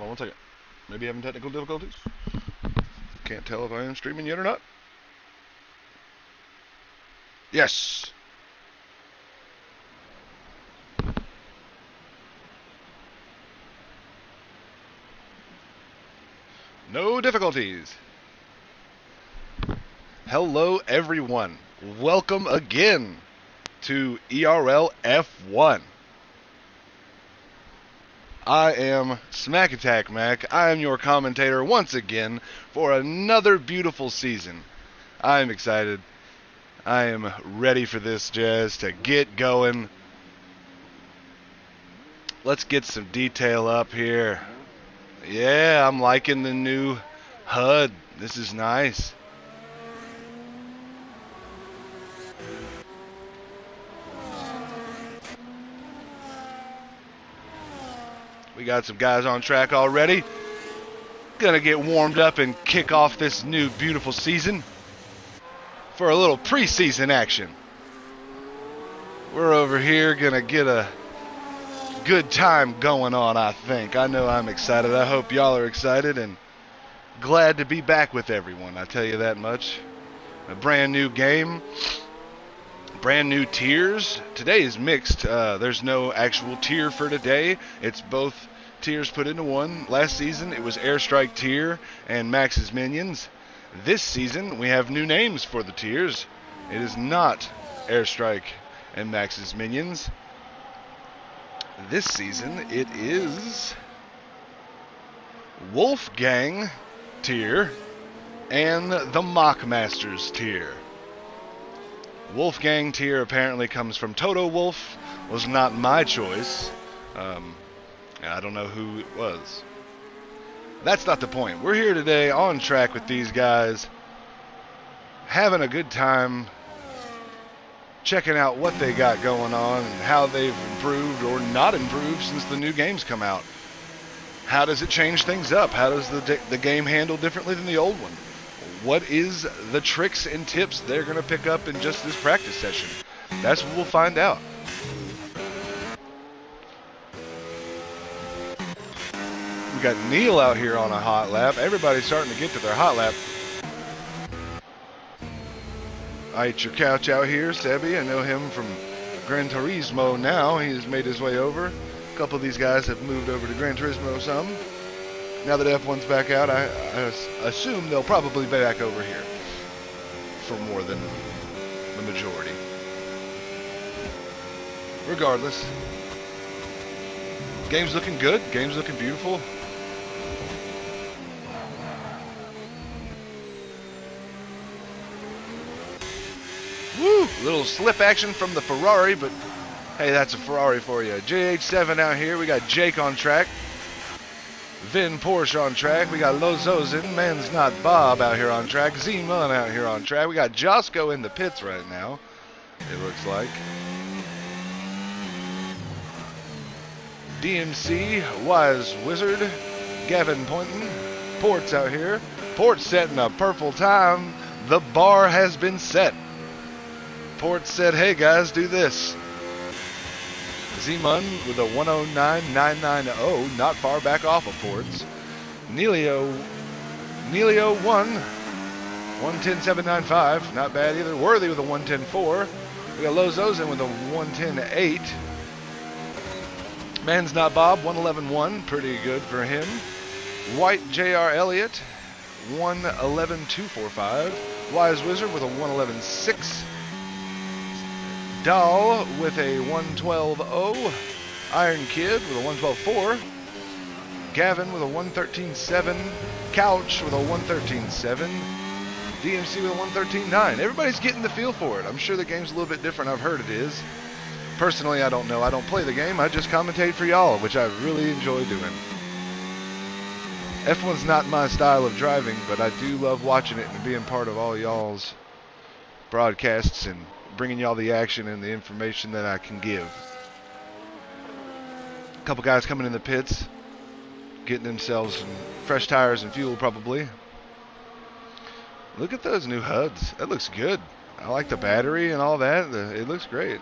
on one second. Maybe having technical difficulties. Can't tell if I am streaming yet or not. Yes. No difficulties. Hello, everyone. Welcome again to ERL F1. I am Smack Attack Mac. I am your commentator once again for another beautiful season. I am excited. I am ready for this jazz to get going. Let's get some detail up here. Yeah, I'm liking the new HUD. This is nice. We got some guys on track already. Gonna get warmed up and kick off this new beautiful season for a little preseason action. We're over here gonna get a good time going on, I think. I know I'm excited. I hope y'all are excited and glad to be back with everyone. I tell you that much. A brand new game. Brand new tiers. Today is mixed. There's no actual tier for today. It's both tiers put into one. Last season it was Airstrike tier and Max's Minions. This season we have new names for the tiers. It is not Airstrike and Max's Minions. This season it is Wolfgang tier and the Mockmasters tier. Wolfgang tier apparently comes from Toto Wolf. Was not my choice. I don't know who it was. That's not the point. We're here today on track with these guys, having a good time, checking out what they got going on and how they've improved or not improved since the new game's come out. How does it change things up? How does the game handle differently than the old one? What is the tricks and tips they're going to pick up in just this practice session? That's what we'll find out. We got Neil out here on a hot lap. Everybody's starting to get to their hot lap. I ate your couch out here, Sebi. I know him from Gran Turismo now. He's made his way over. A couple of these guys have moved over to Gran Turismo some. Now that F1's back out, I assume they'll probably be back over here for more than the majority. Regardless, game's looking good. Game's looking beautiful. Woo! Little slip action from the Ferrari, but hey, that's a Ferrari for you. JH7 out here. We got Jake on track. Vin Porsche on track. We got Lozozen, Man's Not Bob out here on track. Z-Mun out here on track. We got Josco in the pits right now, it looks like. DMC, Wise Wizard, Gavin Poynton, Port's out here. Port's setting a purple time. The bar has been set. Port said, hey guys, do this. Z-Mun with a 109.990, not far back off of Ports. Neilio 1, 110.795, not bad either. Worthy with a 110.4. We got Lozozen with a 110.8. Man's Not Bob, 111.1, pretty good for him. White J.R. Elliott, 111.245. Wise Wizard with a 111.6. Dahl with a 112.0. Iron Kid with a 112.4. Gavin with a 113.7. Couch with a 113.7. DMC with a 113.9. Everybody's getting the feel for it. I'm sure the game's a little bit different. I've heard it is. Personally, I don't know. I don't play the game. I just commentate for y'all, which I really enjoy doing. F1's not my style of driving, but I do love watching it and being part of all y'all's broadcasts and bringing y'all the action and the information that I can give. A couple guys coming in the pits, getting themselves some fresh tires and fuel probably. Look at those new HUDs. That looks good. I like the battery and all that. It looks great.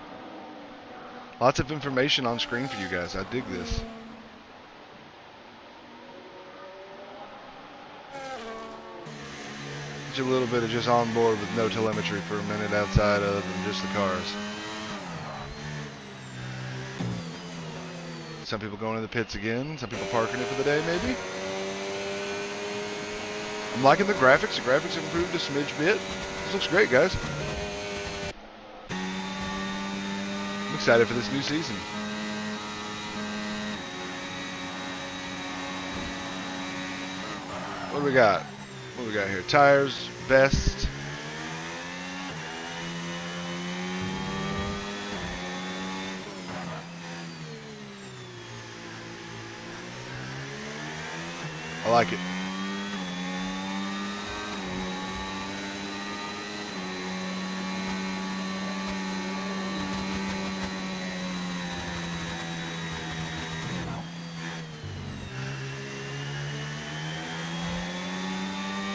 Lots of information on screen for you guys. I dig this. Get you a little bit of just on board with no telemetry for a minute outside other than just the cars. Some people going to the pits again. Some people parking it for the day, maybe. I'm liking the graphics. The graphics have improved a smidge bit. This looks great, guys. I'm excited for this new season. What do we got? What do we got here? Tires, vest. I like it.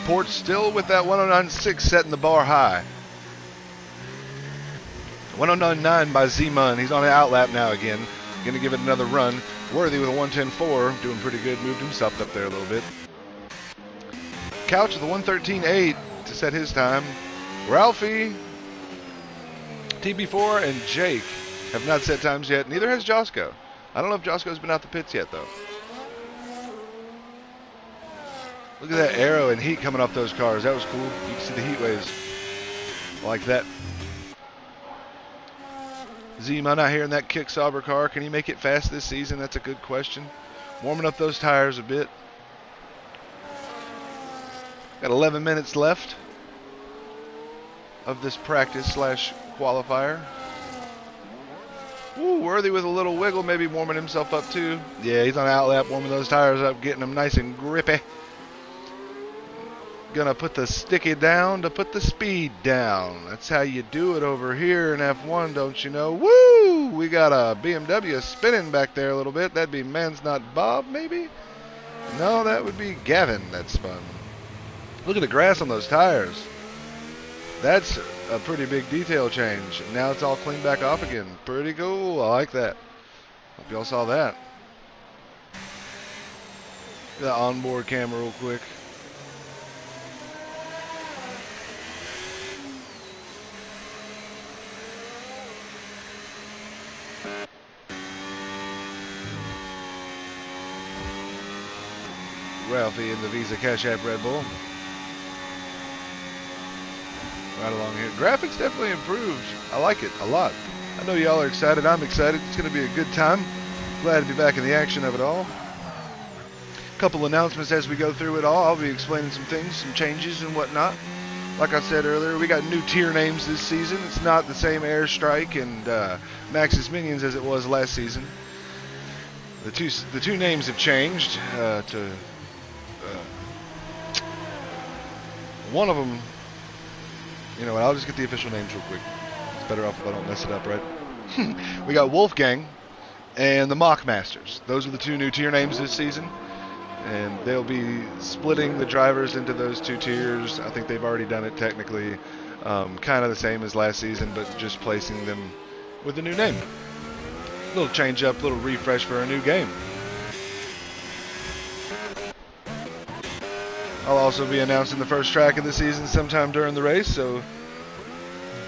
Port still with that 109.6 setting the bar high. 109.9 by Z-Mun. He's on the outlap now again. Going to give it another run. Worthy with a 110.4. Doing pretty good. Moved himself up there a little bit. Couch with a 113.8 to set his time. Ralphie, TB4, and Jake have not set times yet. Neither has Josco. I don't know if Josco's been out the pits yet, though. Look at that aero and heat coming off those cars. That was cool. You can see the heat waves. I like that. Z-Man out here in that Kick Sauber car. Can he make it fast this season? That's a good question. Warming up those tires a bit. Got 11 minutes left of this practice slash qualifier. Ooh, Worthy with a little wiggle, maybe warming himself up too. Yeah, he's on outlap, warming those tires up, getting them nice and grippy. Gonna put the sticky down to put the speed down. That's how you do it over here in F1, don't you know? Woo! We got a BMW spinning back there a little bit. That'd be Man's Not Bob, maybe? No, that would be Gavin that spun. Look at the grass on those tires. That's a pretty big detail change. Now it's all cleaned back off again. Pretty cool. I like that. Hope y'all saw that. Get that onboard camera real quick. Ralphie in the Visa Cash App Red Bull. Right along here. Graphics definitely improved. I like it a lot. I know y'all are excited. I'm excited. It's going to be a good time. Glad to be back in the action of it all. A couple announcements as we go through it all. I'll be explaining some things, some changes and whatnot. Like I said earlier, we got new tier names this season. It's not the same Airstrike and Max's Minions as it was last season. The two names have changed to... one of them, you know what, I'll just get the official names real quick. It's better off if I don't mess it up, right? We got Wolfgang and the Mock Masters. Those are the two new tier names this season. And they'll be splitting the drivers into those two tiers. I think they've already done it technically. Kind of the same as last season, but just placing them with a new name. A little change up, a little refresh for a new game. I'll also be announcing the first track of the season sometime during the race, so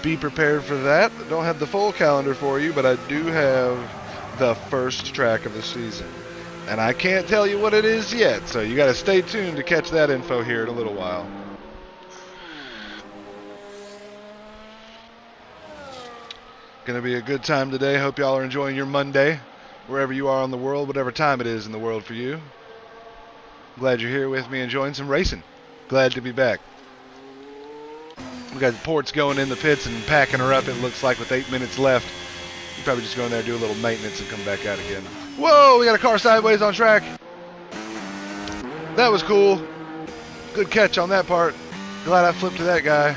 be prepared for that. I don't have the full calendar for you, but I do have the first track of the season. And I can't tell you what it is yet, so you got to stay tuned to catch that info here in a little while. Going to be a good time today. Hope y'all are enjoying your Monday, wherever you are in the world, whatever time it is in the world for you. Glad you're here with me enjoying some racing. Glad to be back. We got Ports going in the pits and packing her up, it looks like, with 8 minutes left. You probably just go in there, do a little maintenance, and come back out again. Whoa, we got a car sideways on track. That was cool. Good catch on that part. Glad I flipped to that guy.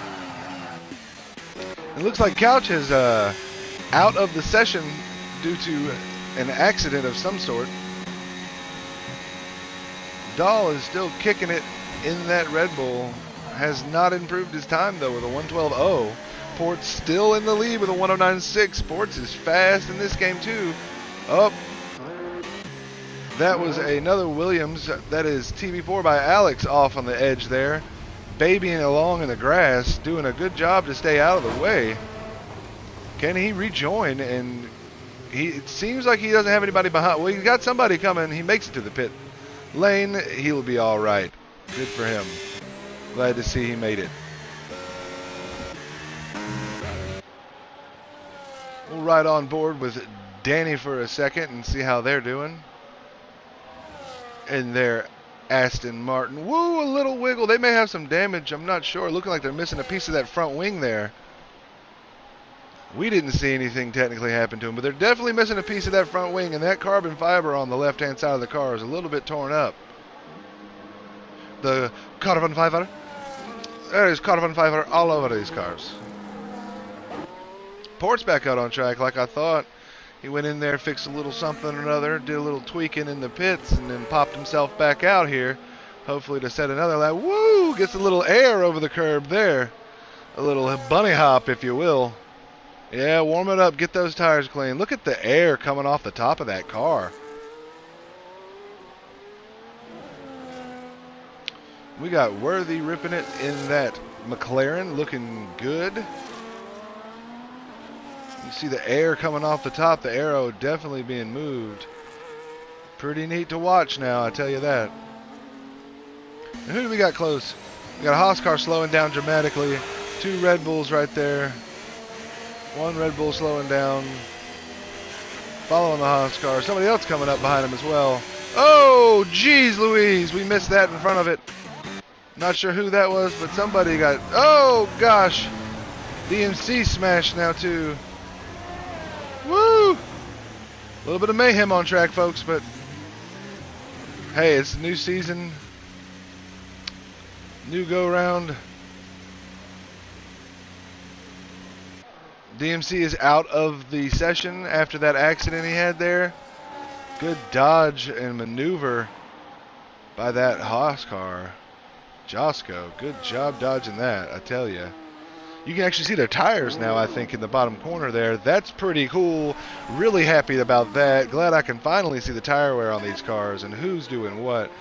It looks like Couch is out of the session due to an accident of some sort. Dahl is still kicking it in that Red Bull. Has not improved his time, though, with a 112.0. Ports still in the lead with a 109.6. Ports is fast in this game, too. Oh, that was another Williams. That is TB4 by Alex off on the edge there. babying along in the grass, doing a good job to stay out of the way. Can he rejoin? And it seems like he doesn't have anybody behind. Well, he's got somebody coming. He makes it to the pit lane. He'll be all right. Good for him. Glad to see he made it. We'll ride on board with Danny for a second and see how they're doing. And their Aston Martin. Woo, a little wiggle. They may have some damage. I'm not sure. Looking like they're missing a piece of that front wing there. We didn't see anything technically happen to them, but they're definitely missing a piece of that front wing, and that carbon fiber on the left-hand side of the car is a little bit torn up. The carbon fiber. There is carbon fiber all over these cars. Port's back out on track like I thought. He went in there, fixed a little something or another, did a little tweaking in the pits, and then popped himself back out here, hopefully to set another lap. Woo! Gets a little air over the curb there. A little bunny hop, if you will. Yeah, warm it up. Get those tires clean. Look at the air coming off the top of that car. We got Worthy ripping it in that McLaren, looking good. You see the air coming off the top, the aero definitely being moved. Pretty neat to watch now, I tell you that. And who do we got close? We got a Haas car slowing down dramatically. 2 Red Bulls right there. 1 Red Bull slowing down. Following the Haas car. Somebody else coming up behind him as well. Oh, geez Louise, we missed that in front of it. Not sure who that was, but somebody got, oh gosh. DMC smashed now too. Woo! A little bit of mayhem on track, folks, but hey, it's a new season. New go-round. DMC is out of the session after that accident he had there. Good dodge and maneuver by that Haas car. Josco, good job dodging that, I tell you. You can actually see their tires now, I think, in the bottom corner there. That's pretty cool. Really happy about that. Glad I can finally see the tire wear on these cars and who's doing what.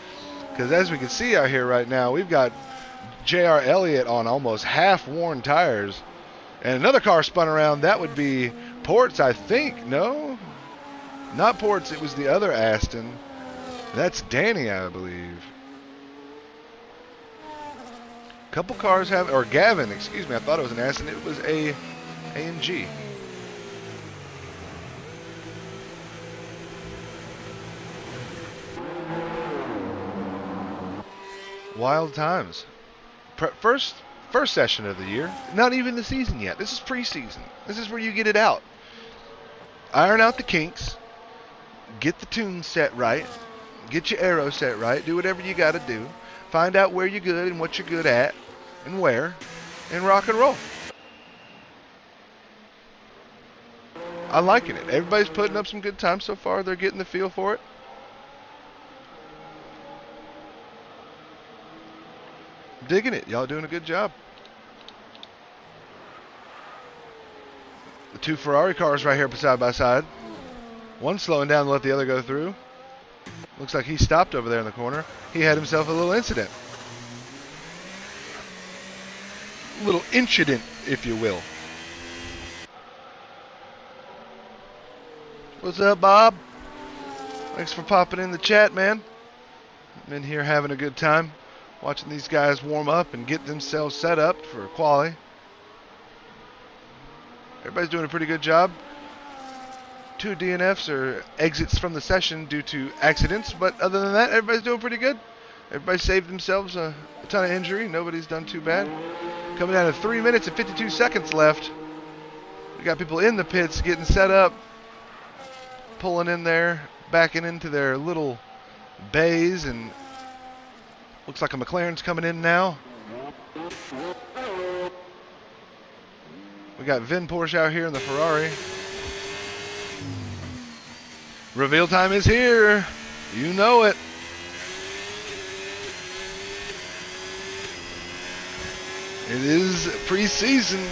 Because as we can see out here right now, we've got J.R. Elliott on almost half-worn tires. And another car spun around. That would be Ports, I think. No? Not Ports. It was the other Aston. That's Danny, I believe. Couple cars have, or Gavin, excuse me, I thought it was an Aston. It was a AMG. Wild times. First session of the year. Not even the season yet. This is preseason. This is where you get it out. Iron out the kinks. Get the tune set right. Get your aero set right. Do whatever you got to do. Find out where you're good and what you're good at and where, and rock and roll. I'm liking it. Everybody's putting up some good times so far. They're getting the feel for it. Digging it. Y'all doing a good job. The 2 Ferrari cars right here side by side. One slowing down to let the other go through. Looks like he stopped over there in the corner. He had himself a little incident. Little incident, if you will. What's up, Bob? Thanks for popping in the chat, man. I'm in here having a good time, watching these guys warm up and get themselves set up for quali. Everybody's doing a pretty good job. 2 DNFs or exits from the session due to accidents, but other than that, everybody's doing pretty good. Everybody saved themselves a ton of injury. Nobody's done too bad. Coming down to 3 minutes and 52 seconds left. We got people in the pits getting set up, pulling in there, backing into their little bays, and looks like a McLaren's coming in now. We got Vin Porsche out here in the Ferrari. Reveal time is here. You know it. It is preseason.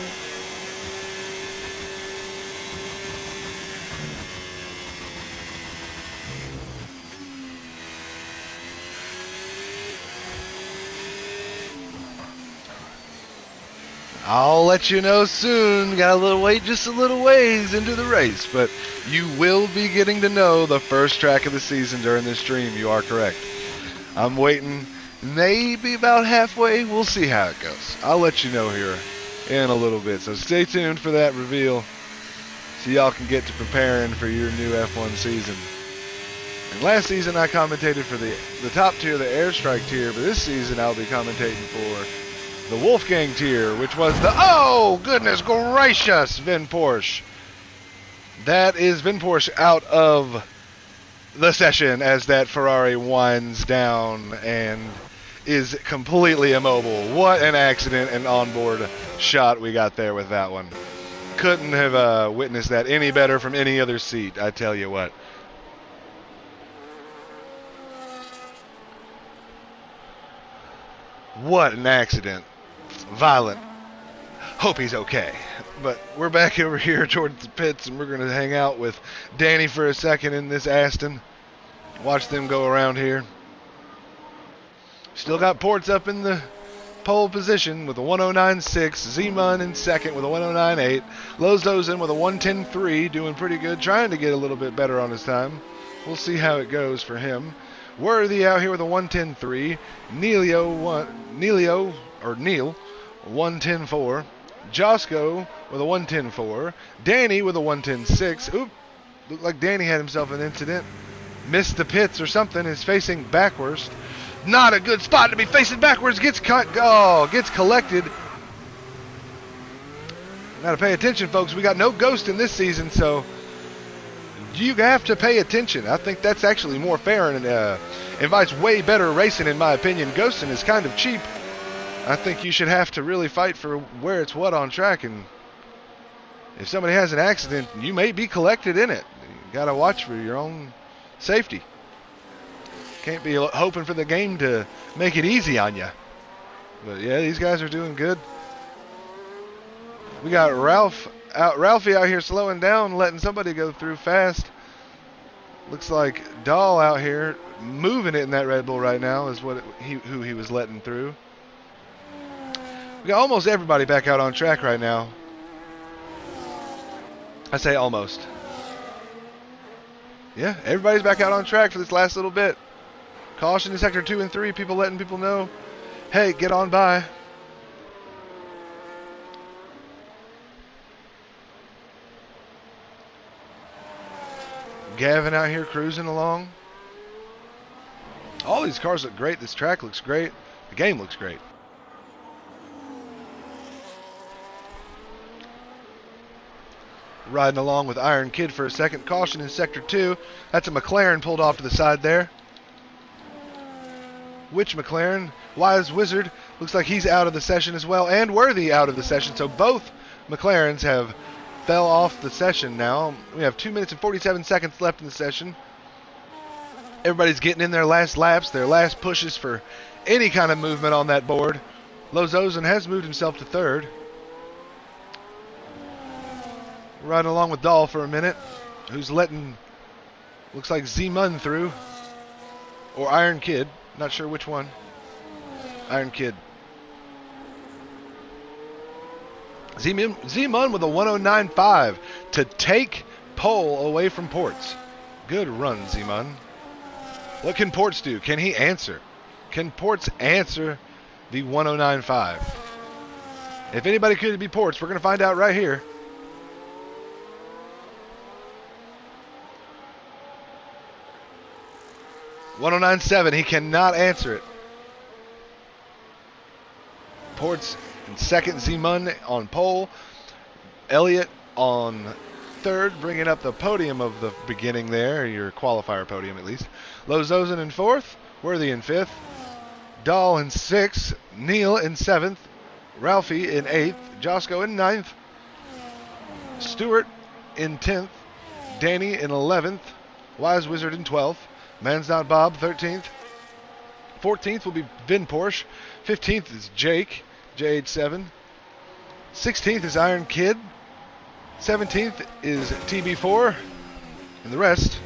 I'll let you know soon. Got a little wait, just a little ways into the race, but you will be getting to know the first track of the season during this stream. You are correct. I'm waiting, maybe about halfway. We'll see how it goes. I'll let you know here in a little bit. So stay tuned for that reveal so y'all can get to preparing for your new F1 season. And last season I commentated for the top tier, the airstrike tier, but this season I'll be commentating for the Wolfgang tier, which was the, oh, goodness gracious, Vin Porsche. That is Vin Porsche out of the session as that Ferrari winds down and is completely immobile. What an accident and onboard shot we got there with that one. Couldn't have witnessed that any better from any other seat, I tell you what. What an accident. Violent. Hope he's okay. But we're back over here towards the pits, and we're going to hang out with Danny for a second in this Aston. Watch them go around here. Still got Ports up in the pole position with a 109.6. Zeman in second with a 109.8. Lozozen with a 110.3, doing pretty good. Trying to get a little bit better on his time. We'll see how it goes for him. Worthy out here with a 110.3. Neil, 110.4. Josco with a 110.4. Danny with a 110.6. Oop, looked like Danny had himself an incident. Missed the pits or something. Is facing backwards. Not a good spot to be facing backwards. Gets cut. Oh, gets collected. Gotta pay attention, folks. We got no ghost in this season, so you have to pay attention. I think that's actually more fair and invites way better racing, in my opinion. Ghosting is kind of cheap. I think you should have to really fight for where it's what on track, and if somebody has an accident, you may be collected in it. You got to watch for your own safety. Can't be hoping for the game to make it easy on you. But yeah, these guys are doing good. We got Ralphie out here slowing down, letting somebody go through fast. Looks like Dahl out here moving it in that Red Bull right now is who he was letting through. We got almost everybody back out on track right now. I say almost. Yeah, everybody's back out on track for this last little bit. Caution in sector 2 and 3. People letting people know, hey, get on by. Gavin out here cruising along. All these cars look great. This track looks great. The game looks great. Riding along with Iron Kid for a second. Caution in sector 2. That's a McLaren pulled off to the side there. Which McLaren? Wise Wizard. Looks like he's out of the session as well. And Worthy out of the session. So both McLarens have fell off the session now. We have 2 minutes and 47 seconds left in the session. Everybody's getting in their last laps, their last pushes for any kind of movement on that board. Lozozen has moved himself to third. Riding along with Dahl for a minute, who's letting, looks like Zeman through, or Iron Kid, not sure which one. Iron Kid. Zeman with a 109.5 to take pole away from Ports. Good run, Zeman. What can Ports do? Can he answer? Can Ports answer the 109.5? If anybody could be Ports, we're going to find out right here. .109.7, he cannot answer it. Ports in second, Zeman on pole. Elliott on third, bringing up the podium of the beginning there, your qualifier podium at least. Lozozen in fourth, Worthy in fifth. Dahl in sixth, Neil in seventh, Ralphie in eighth, Josco in ninth, Stewart in 10th, Danny in 11th, Wise Wizard in 12th, Man's Not Bob 13th, 14th will be Vin Porsche, 15th is Jake, JH7, 16th is Iron Kid, 17th is TB4, and the rest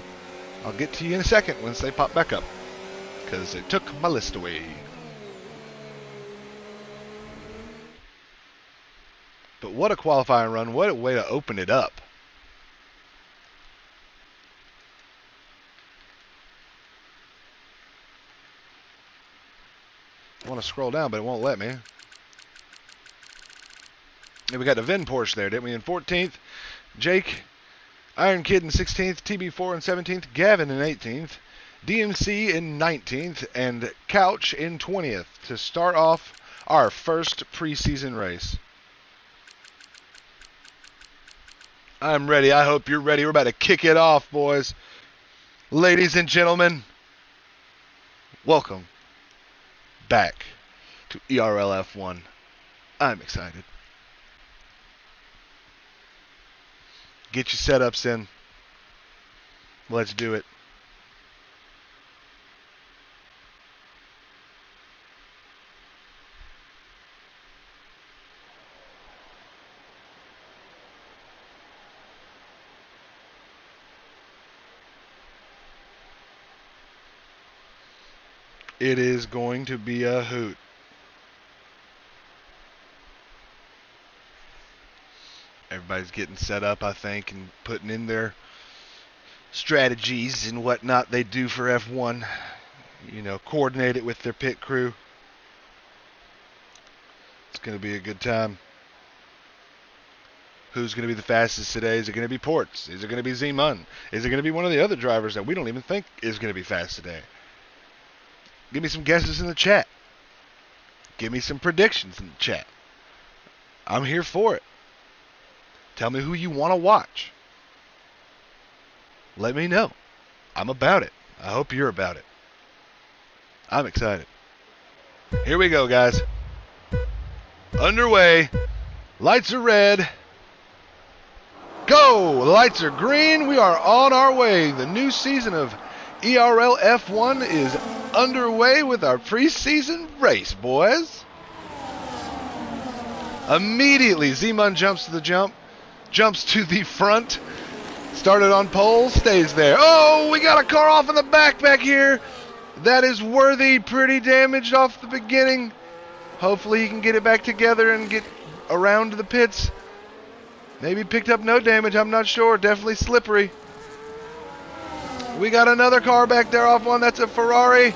I'll get to you in a second once they pop back up, because it took my list away. But what a qualifying run. What a way to open it up. I want to scroll down, but it won't let me. And we got the Vin Porsche there, didn't we? In 14th, Jake, Iron Kid in 16th, TB4 in 17th, Gavin in 18th, DMC in 19th, and Couch in 20th to start off our first preseason race. I'm ready. I hope you're ready. We're about to kick it off, boys. Ladies and gentlemen, welcome back to ERL F1. I'm excited. Get your setups in. Let's do it. It is going to be a hoot. Everybody's getting set up, I think, and putting in their strategies and whatnot they do for F1. You know, coordinate it with their pit crew. It's going to be a good time. Who's going to be the fastest today? Is it going to be Ports? Is it going to be Z-Mun? Is it going to be one of the other drivers that we don't even think is going to be fast today? Give me some guesses in the chat. Give me some predictions in the chat. I'm here for it. Tell me who you want to watch. Let me know. I'm about it. I hope you're about it. I'm excited. Here we go, guys. Underway. Lights are red. Go! The lights are green. We are on our way. The new season of ERL F1 is underway with our preseason race, boys. Immediately, Z-Mun jumps to the jump. Jumps to the front. Started on pole, stays there. Oh, we got a car off in the back here. That is Worthy, pretty damaged off the beginning. Hopefully he can get it back together and get around to the pits. Maybe picked up no damage, I'm not sure. Definitely slippery. We got another car back there off one. That's a Ferrari.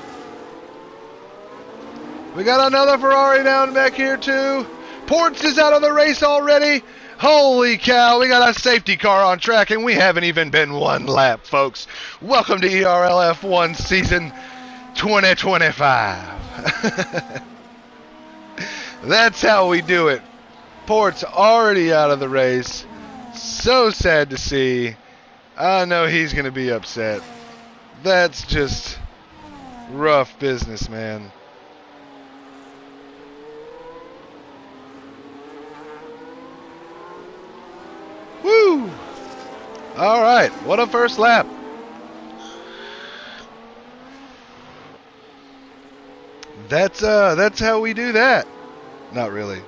We got another Ferrari down back here too. Ports is out of the race already. Holy cow, we got a safety car on track and we haven't even been one lap, folks. Welcome to ERL F1 season 2025. That's how we do it. Port's already out of the race. So sad to see. I know he's going to be upset. That's just rough business, man. Woo! All right, what a first lap. That's how we do that. Not really.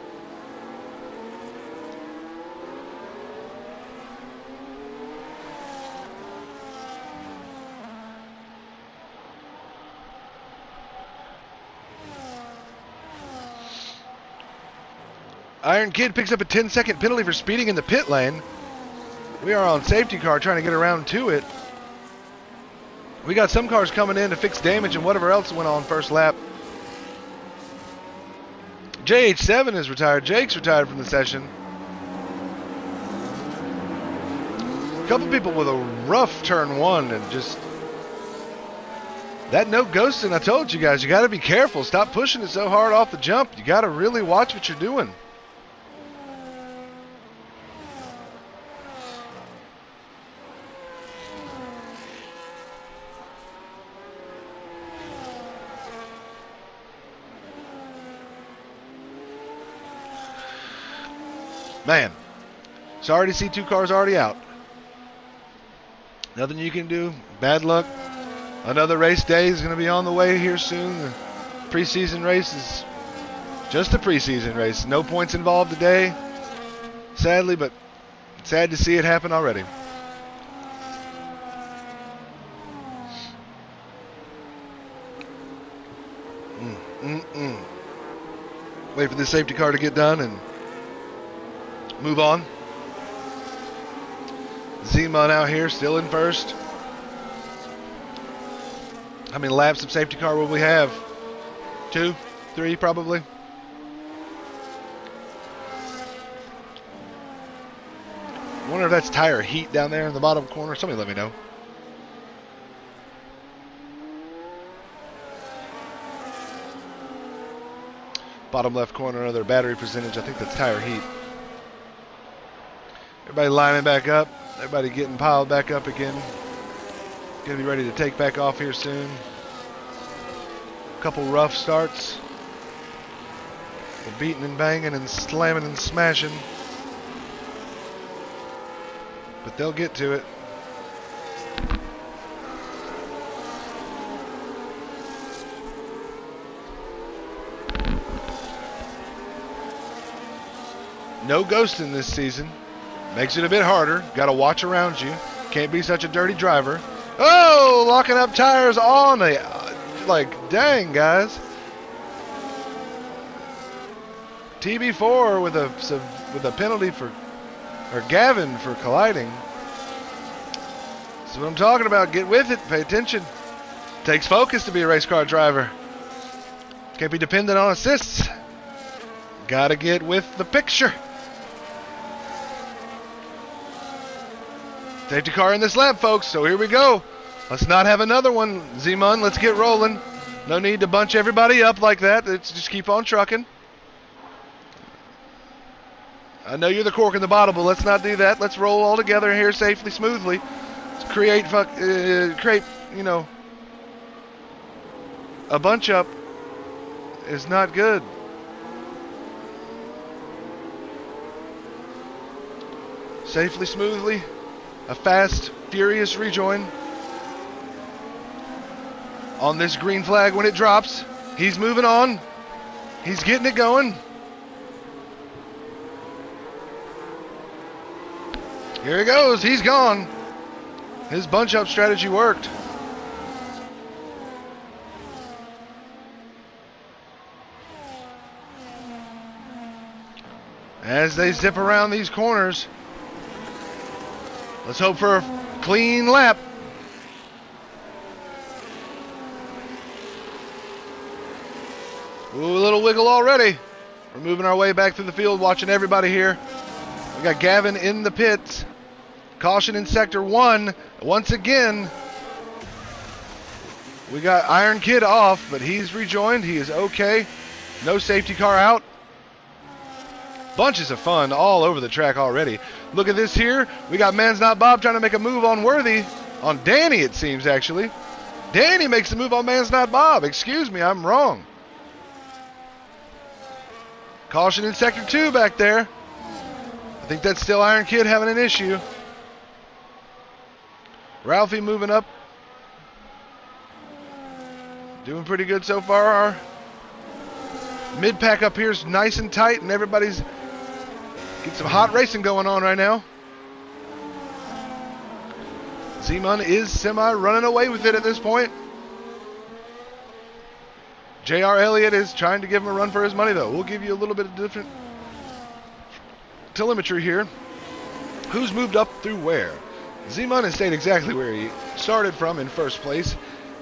Iron Kid picks up a 10-second penalty for speeding in the pit lane. We are on safety car trying to get around to it. We got some cars coming in to fix damage and whatever else went on first lap. JH7 is retired. Jake's retired from the session. A couple people with a rough turn one and just... That no ghosting, I told you guys, you got to be careful. Stop pushing it so hard off the jump. You got to really watch what you're doing. Man, sorry to see two cars already out. Nothing you can do. Bad luck. Another race day is going to be on the way here soon. The preseason race is just a preseason race. No points involved today, sadly, but sad to see it happen already. Wait for the safety car to get done and move on. Zima out here, still in first. How many laps of safety car will we have? 2, 3 probably. I wonder if that's tire heat down there in the bottom corner. Somebody let me know. Bottom left corner, their battery percentage. I think that's tire heat. Everybody lining back up. Everybody getting piled back up again. Gonna be ready to take back off here soon. A couple rough starts. They're beating and banging and slamming and smashing. But they'll get to it. No ghosting this season. Makes it a bit harder. Got to watch around you. Can't be such a dirty driver. Oh, locking up tires on the... Like, dang, guys. TB4 with a penalty for... Or Gavin for colliding. That's what I'm talking about. Get with it. Pay attention. Takes focus to be a race car driver. Can't be dependent on assists. Got to get with the picture. Safety car in this lap, folks, so here we go. Let's not have another one. Z-Mun, let's get rolling. No need to bunch everybody up like that. Let's just keep on trucking. I know you're the cork in the bottle, but let's not do that. Let's roll all together here safely, smoothly. Let's create, you know, a bunch up is not good. Safely, smoothly. A fast, furious rejoin. On this green flag when it drops. He's moving on. He's getting it going. Here he goes. He's gone. His bunch-up strategy worked. As they zip around these corners. Let's hope for a clean lap. Ooh, a little wiggle already. We're moving our way back through the field, watching everybody here. We got Gavin in the pits. Caution in sector 1. Once again, we got Iron Kid off, but he's rejoined. He is okay. No safety car out. Bunches of fun all over the track already. Look at this here. We got Man's Not Bob trying to make a move on Worthy. On Danny, it seems, actually. Danny makes the move on Man's Not Bob. Excuse me, I'm wrong. Caution in sector 2 back there. I think that's still Iron Kid having an issue. Ralphie moving up. Doing pretty good so far. Our mid-pack up here is nice and tight, and everybody's getting some hot racing going on right now. Z-Mun is semi-running away with it at this point. J.R. Elliott is trying to give him a run for his money, though. We'll give you a little bit of different telemetry here. Who's moved up through where? Z-Mun has stayed exactly where he started from in first place.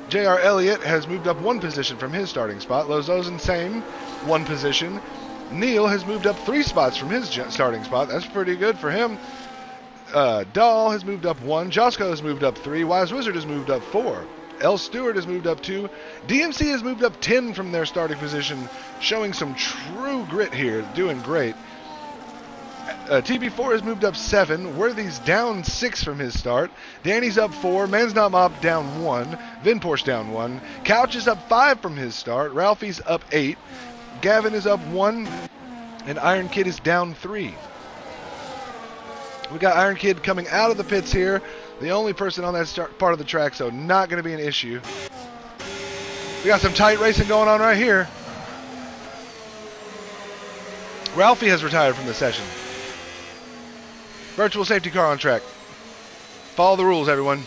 J.R. Elliott has moved up 1 position from his starting spot. Lozozen, same, 1 position. Neil has moved up 3 spots from his starting spot. That's pretty good for him. Dahl has moved up 1. Josco has moved up 3. Wise Wizard has moved up 4. L. Stewart has moved up 2. DMC has moved up 10 from their starting position, showing some true grit here, doing great. TB4 has moved up 7. Worthy's down 6 from his start. Danny's up 4. Man's Not Mob down 1. Vin Porsche down 1. Couch is up 5 from his start. Ralphie's up 8. Gavin is up 1. And Iron Kid is down 3. We got Iron Kid coming out of the pits here. The only person on that part of the track, so not going to be an issue. We got some tight racing going on right here. Ralphie has retired from the session. Virtual safety car on track. Follow the rules, everyone.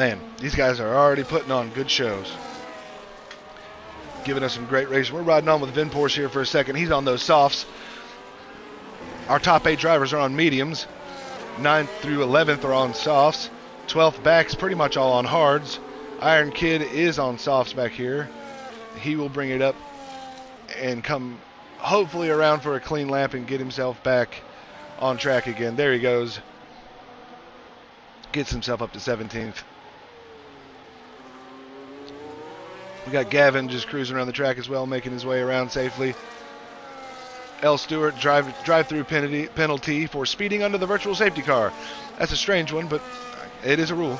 Man, these guys are already putting on good shows. Giving us some great racing. We're riding on with Vin Porsche here for a second. He's on those softs. Our top 8 drivers are on mediums. 9th through 11th are on softs. 12th back's pretty much all on hards. Iron Kid is on softs back here. He will bring it up and come hopefully around for a clean lap and get himself back on track again. There he goes. Gets himself up to 17th. We got Gavin just cruising around the track as well, making his way around safely. L. Stewart, drive-through penalty for speeding under the virtual safety car. That's a strange one, but it is a rule.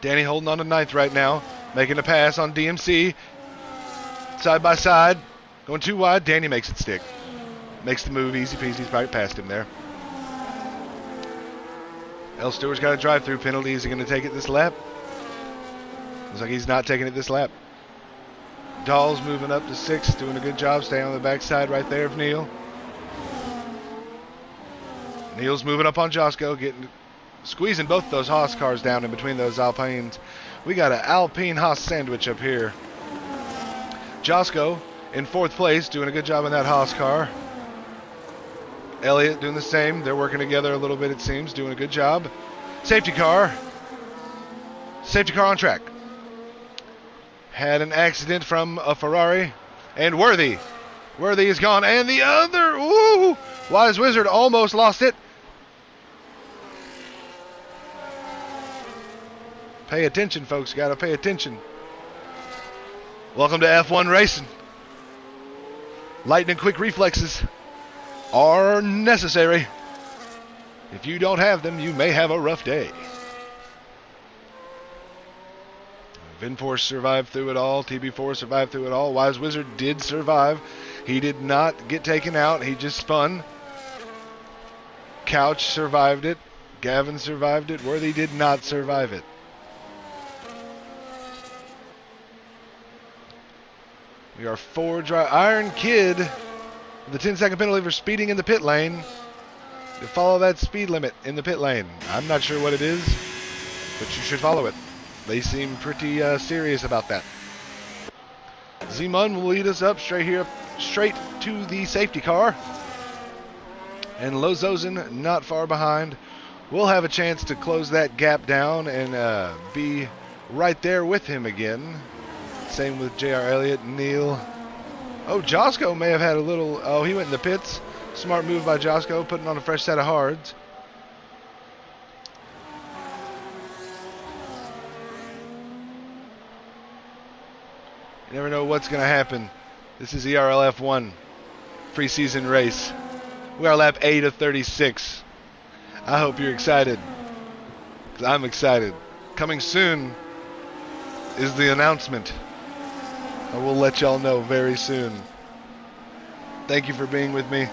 Danny holding on to 9th right now, making a pass on DMC. Side by side, going too wide. Danny makes it stick. Makes the move, easy peasy. He's right past him there. L. Stewart's got a drive-through penalty. Is he going to take it this lap? Looks like he's not taking it this lap. Dahl's moving up to 6th, doing a good job staying on the backside right there of Neil. Neil's moving up on Josco, squeezing both those Haas cars down in between those Alpines. We got an Alpine Haas sandwich up here. Josco in 4th place, doing a good job in that Haas car. Elliott doing the same. They're working together a little bit, it seems, doing a good job. Safety car. Safety car on track. Had an accident from a Ferrari. And Worthy. Worthy is gone. And the other. Ooh! Wise Wizard almost lost it. Pay attention, folks. Got to pay attention. Welcome to F1 racing. Lightning quick reflexes are necessary. If you don't have them, you may have a rough day. Vin Porsche survived through it all. TB4 survived through it all. Wise Wizard did survive. He did not get taken out. He just spun. Couch survived it. Gavin survived it. Worthy did not survive it. We are 4 Iron Kid with a 10-second penalty for speeding in the pit lane. You follow that speed limit in the pit lane. I'm not sure what it is, but you should follow it. They seem pretty serious about that. Zeman will lead us up straight to the safety car. And Lozozen not far behind. We'll have a chance to close that gap down and be right there with him again. Same with J.R. Elliott, Neil. Oh, Josco may have had a little... Oh, he went in the pits. Smart move by Josco, putting on a fresh set of hards. You never know what's going to happen. This is ERL F1 preseason race. We are lap 8 of 36. I hope you're excited, because I'm excited. Coming soon is the announcement. I will let y'all know very soon. Thank you for being with me.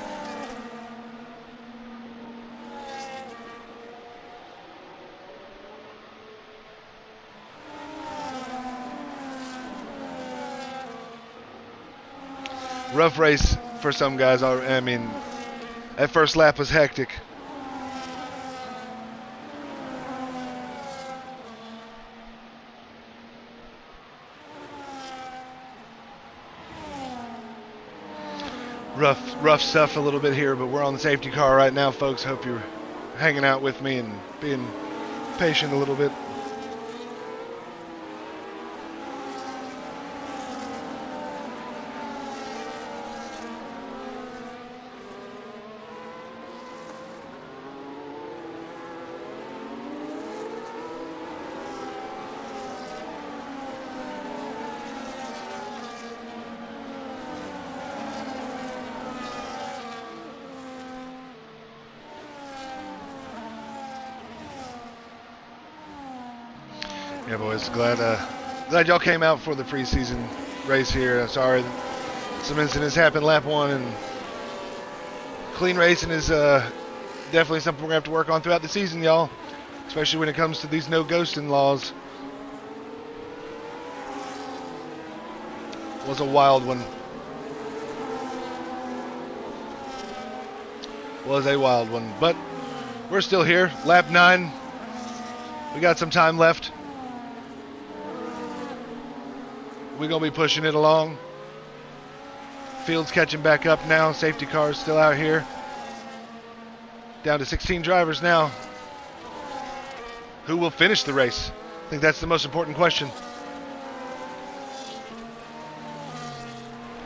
Rough race for some guys. I mean, that first lap was hectic. Rough stuff a little bit here, but we're on the safety car right now, folks. Hope you're hanging out with me and being patient a little bit. Yeah, boys, glad y'all came out for the preseason race here. Sorry, some incidents happened lap 1, and clean racing is definitely something we're going to have to work on throughout the season, y'all, especially when it comes to these no ghosting laws. Was a wild one. Was a wild one, but we're still here. Lap 9. We got some time left. We're going to be pushing it along. Field's catching back up now. Safety cars still out here. Down to 16 drivers now. Who will finish the race? I think that's the most important question.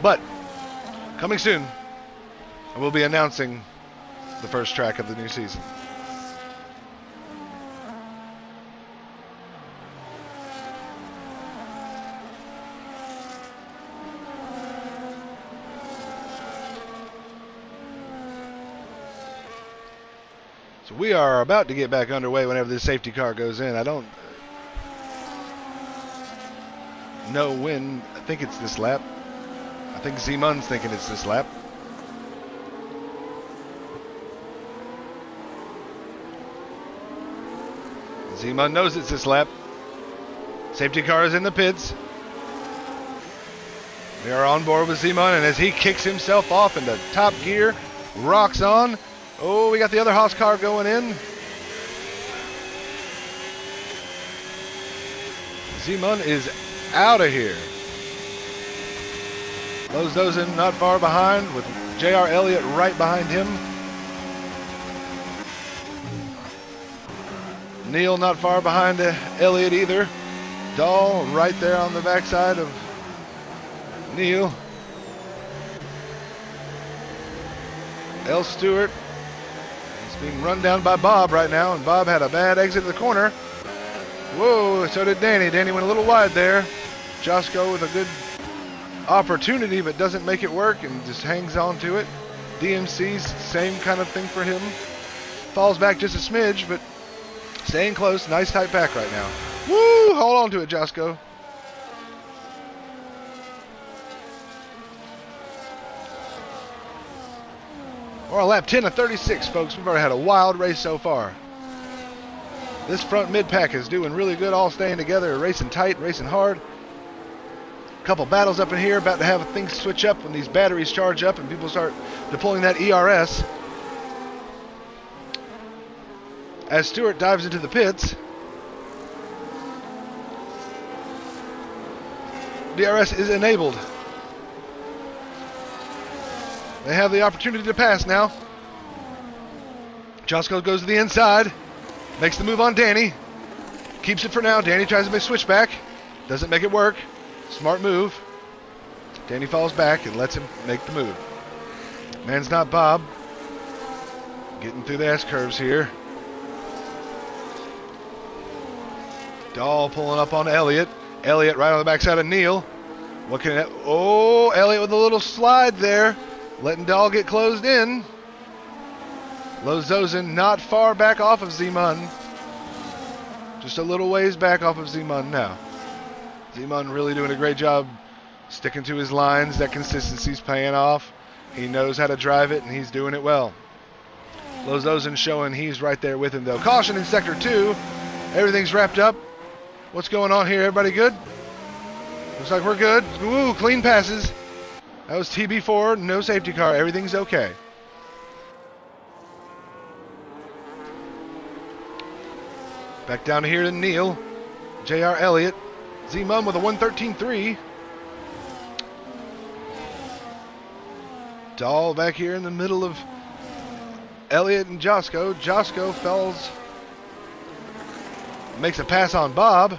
But coming soon, we'll be announcing the first track of the new season. So we are about to get back underway whenever this safety car goes in. I don't know when. I think it's this lap. I think Z-Mun's thinking it's this lap. Z-Mun knows it's this lap. Safety car is in the pits. We are on board with Z-Mun, and as he kicks himself off into top gear, rocks on. Oh, we got the other Haas car going in. Z-Mun is out of here. Lowe's Dozen not far behind with J.R. Elliott right behind him. Neil not far behind Elliott either. Dahl right there on the backside of Neil. L. Stewart is being run down by Bob right now, and Bob had a bad exit of the corner. Whoa, so did Danny. Danny went a little wide there. Josko with a good opportunity, but doesn't make it work and just hangs on to it. DMC's same kind of thing for him. Falls back just a smidge, but staying close. Nice tight pack right now. Woo! Hold on to it, Josko. We're on lap 10 of 36, folks. We've already had a wild race so far. This front mid-pack is doing really good, all staying together, racing tight, racing hard. Couple battles up in here, about to have things switch up when these batteries charge up and people start deploying that ERS. As Stewart dives into the pits, DRS is enabled. They have the opportunity to pass now. Josko goes to the inside, makes the move on Danny, keeps it for now. Danny tries to make switchback, doesn't make it work. Smart move. Danny falls back and lets him make the move. Man's not Bob. Getting through the S-curves here. Dahl pulling up on Elliott. Elliott right on the backside of Neil. What can it... Oh, Elliott with a little slide there. Letting Dahl get closed in. Lozozen not far back off of Z-Mun. Just a little ways back off of Z-Mun now. Z-Mun really doing a great job sticking to his lines. That consistency's paying off. He knows how to drive it, and he's doing it well. Lozozen showing he's right there with him, though. Caution in Sector 2. Everything's wrapped up. What's going on here? Everybody good? Looks like we're good. Ooh, clean passes. That was TB4, no safety car. Everything's okay. Back down here to Neil. J.R. Elliott. Z-Mun with a 113.3. Dahl back here in the middle of Elliott and Josko. Josko falls. Makes a pass on Bob.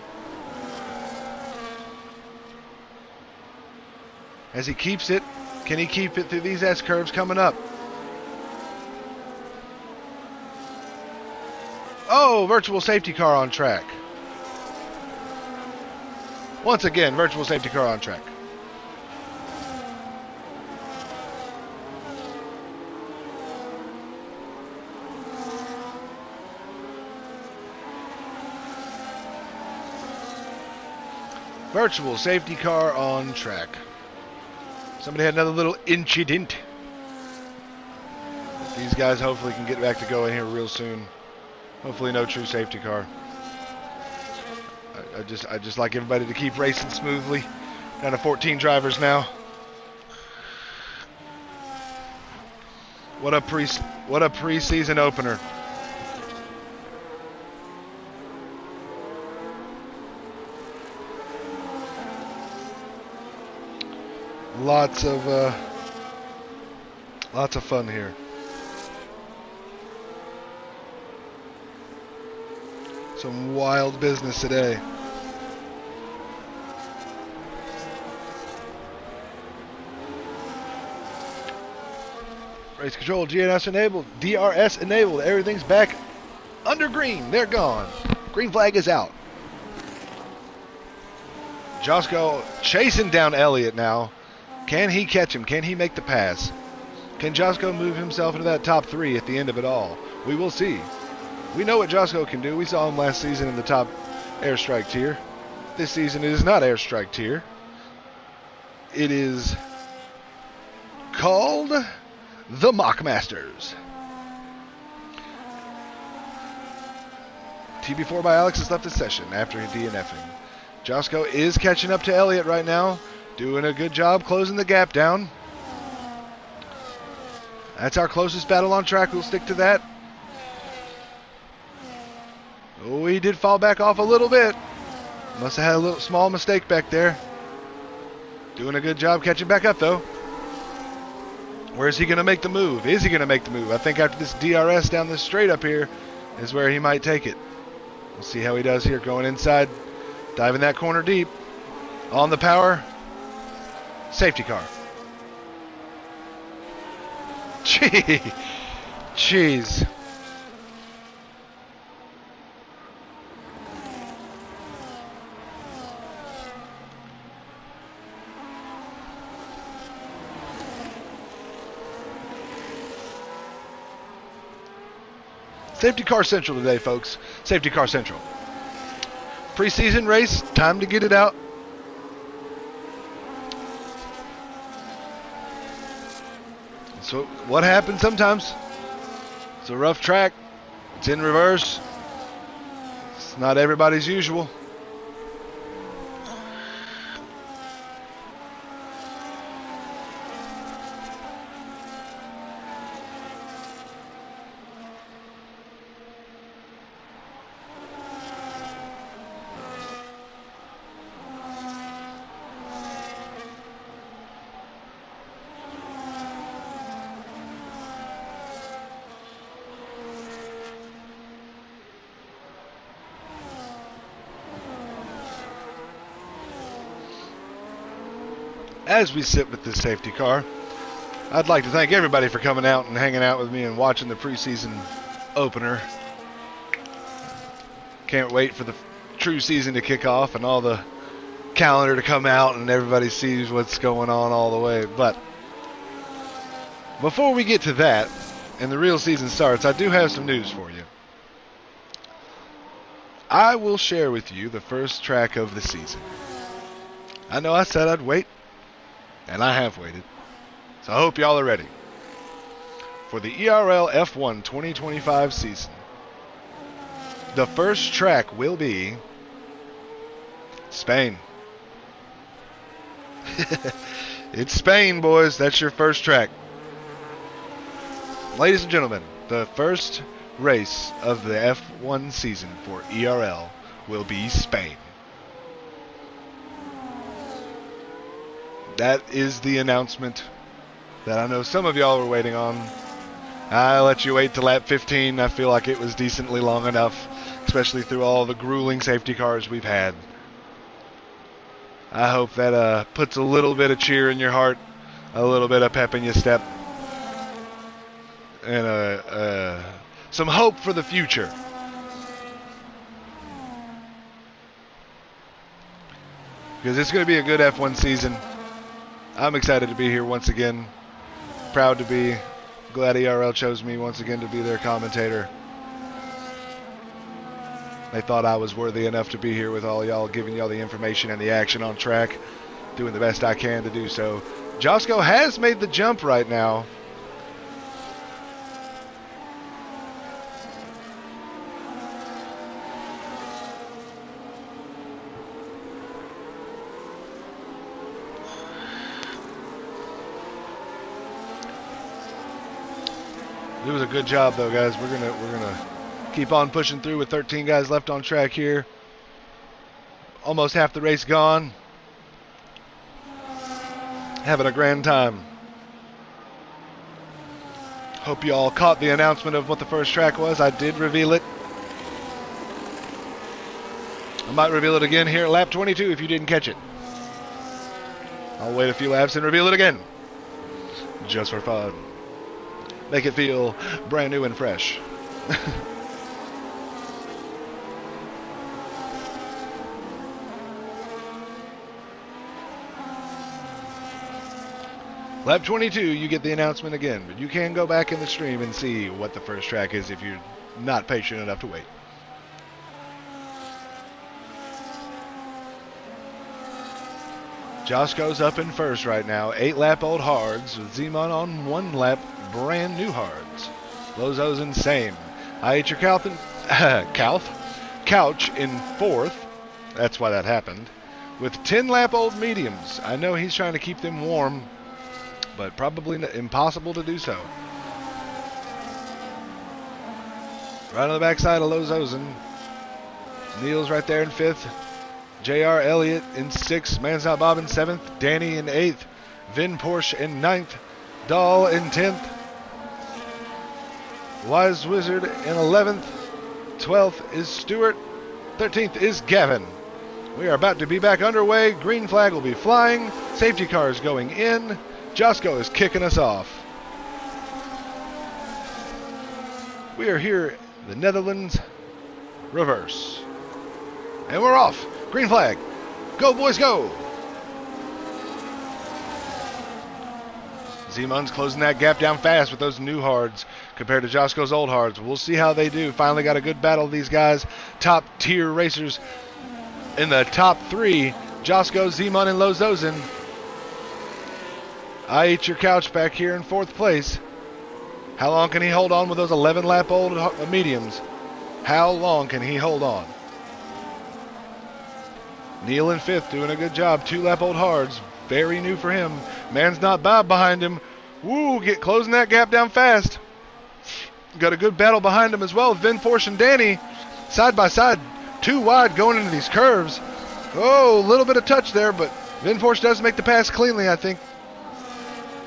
As he keeps it. Can he keep it through these S-curves coming up? Oh, virtual safety car on track. Once again, virtual safety car on track. Virtual safety car on track. Somebody had another little incident. These guys hopefully can get back to going here real soon. Hopefully no true safety car. I just like everybody to keep racing smoothly. Down to 14 drivers now. What a preseason opener. Lots of fun here. Some wild business today. Race control, GNS enabled, DRS enabled. Everything's back under green. They're gone. Green flag is out. Josco chasing down Elliott now. Can he catch him? Can he make the pass? Can Josco move himself into that top 3 at the end of it all? We will see. We know what Josco can do. We saw him last season in the top airstrike tier. This season it is not airstrike tier. It is called the Mockmasters. TB4 by Alex has left the session after DNFing. Josco is catching up to Elliott right now. Doing a good job closing the gap down. That's our closest battle on track. We'll stick to that. Oh, he did fall back off a little bit. Must have had a little small mistake back there. Doing a good job catching back up, though. Where is he going to make the move? Is he going to make the move? I think after this DRS down this straight up here is where he might take it. We'll see how he does here. Going inside. Diving that corner deep. On the power. Safety car. Jeez. Safety car central today, folks. Safety car central. Preseason race, time to get it out. So what happens sometimes? It's a rough track. It's in reverse. It's not everybody's usual. As we sit with this safety car, I'd like to thank everybody for coming out and hanging out with me and watching the preseason opener. Can't wait for the true season to kick off and all the calendar to come out and everybody sees what's going on all the way. But before we get to that and the real season starts, I do have some news for you. I will share with you the first track of the season. I know I said I'd wait. And I have waited. So I hope y'all are ready for the ERL F1 2025 season. The first track will be Spain. It's Spain, boys. That's your first track. Ladies and gentlemen, the first race of the F1 season for ERL will be Spain. That is the announcement that I know some of y'all were waiting on. I let you wait till lap 15. I feel like it was decently long enough, especially through all the grueling safety cars we've had. I hope that puts a little bit of cheer in your heart, a little bit of pep in your step, and some hope for the future. Because it's going to be a good F1 season. I'm excited to be here once again. Proud to be. Glad ERL chose me once again to be their commentator. They thought I was worthy enough to be here with all y'all, giving y'all the information and the action on track. Doing the best I can to do so. Josco has made the jump right now. It was a good job, though, guys. We're gonna keep on pushing through with 13 guys left on track here. Almost half the race gone. having a grand time. Hope you all caught the announcement of what the first track was. I did reveal it. I might reveal it again here at lap 22 if you didn't catch it. I'll wait a few laps and reveal it again. Just for fun. Make it feel brand new and fresh. Lap 22, you get the announcement again, but you can go back in the stream and see what the first track is if you're not patient enough to wait. Josco's up in first right now. 8-lap-old hards with Zeman on 1 lap brand new hards. Lozo's in same. I ate your couch in 4th. That's why that happened. With 10-lap-old mediums. I know he's trying to keep them warm, but probably impossible to do so. Right on the backside of Lozozen. Neil's right there in 5th. J.R. Elliott in 6th. Man's Not Bob in 7th. Danny in 8th. Vin Porsche in 9th. Dahl in 10th. Wise Wizard in 11th. 12th is Stewart. 13th is Gavin. We are about to be back underway. Green flag will be flying. Safety cars going in. Josco is kicking us off. We are here in the Netherlands. Reverse. And we're off. Green flag. Go, boys, go. Zeman's closing that gap down fast with those new hards compared to Josco's old hards. We'll see how they do. Finally got a good battle of these guys. Top tier racers in the top 3. Josco, Zeman, and Lozozen. I ate your couch back here in 4th place. How long can he hold on with those 11-lap-old mediums? How long can he hold on? Neil in 5th, doing a good job. 2-lap-old hards, very new for him. Man's Not Bob behind him. Woo, closing that gap down fast. Got a good battle behind him as well. Vin Porsche and Danny, side by side, 2 wide going into these curves. Oh, a little bit of touch there, but Vin Porsche does make the pass cleanly, I think.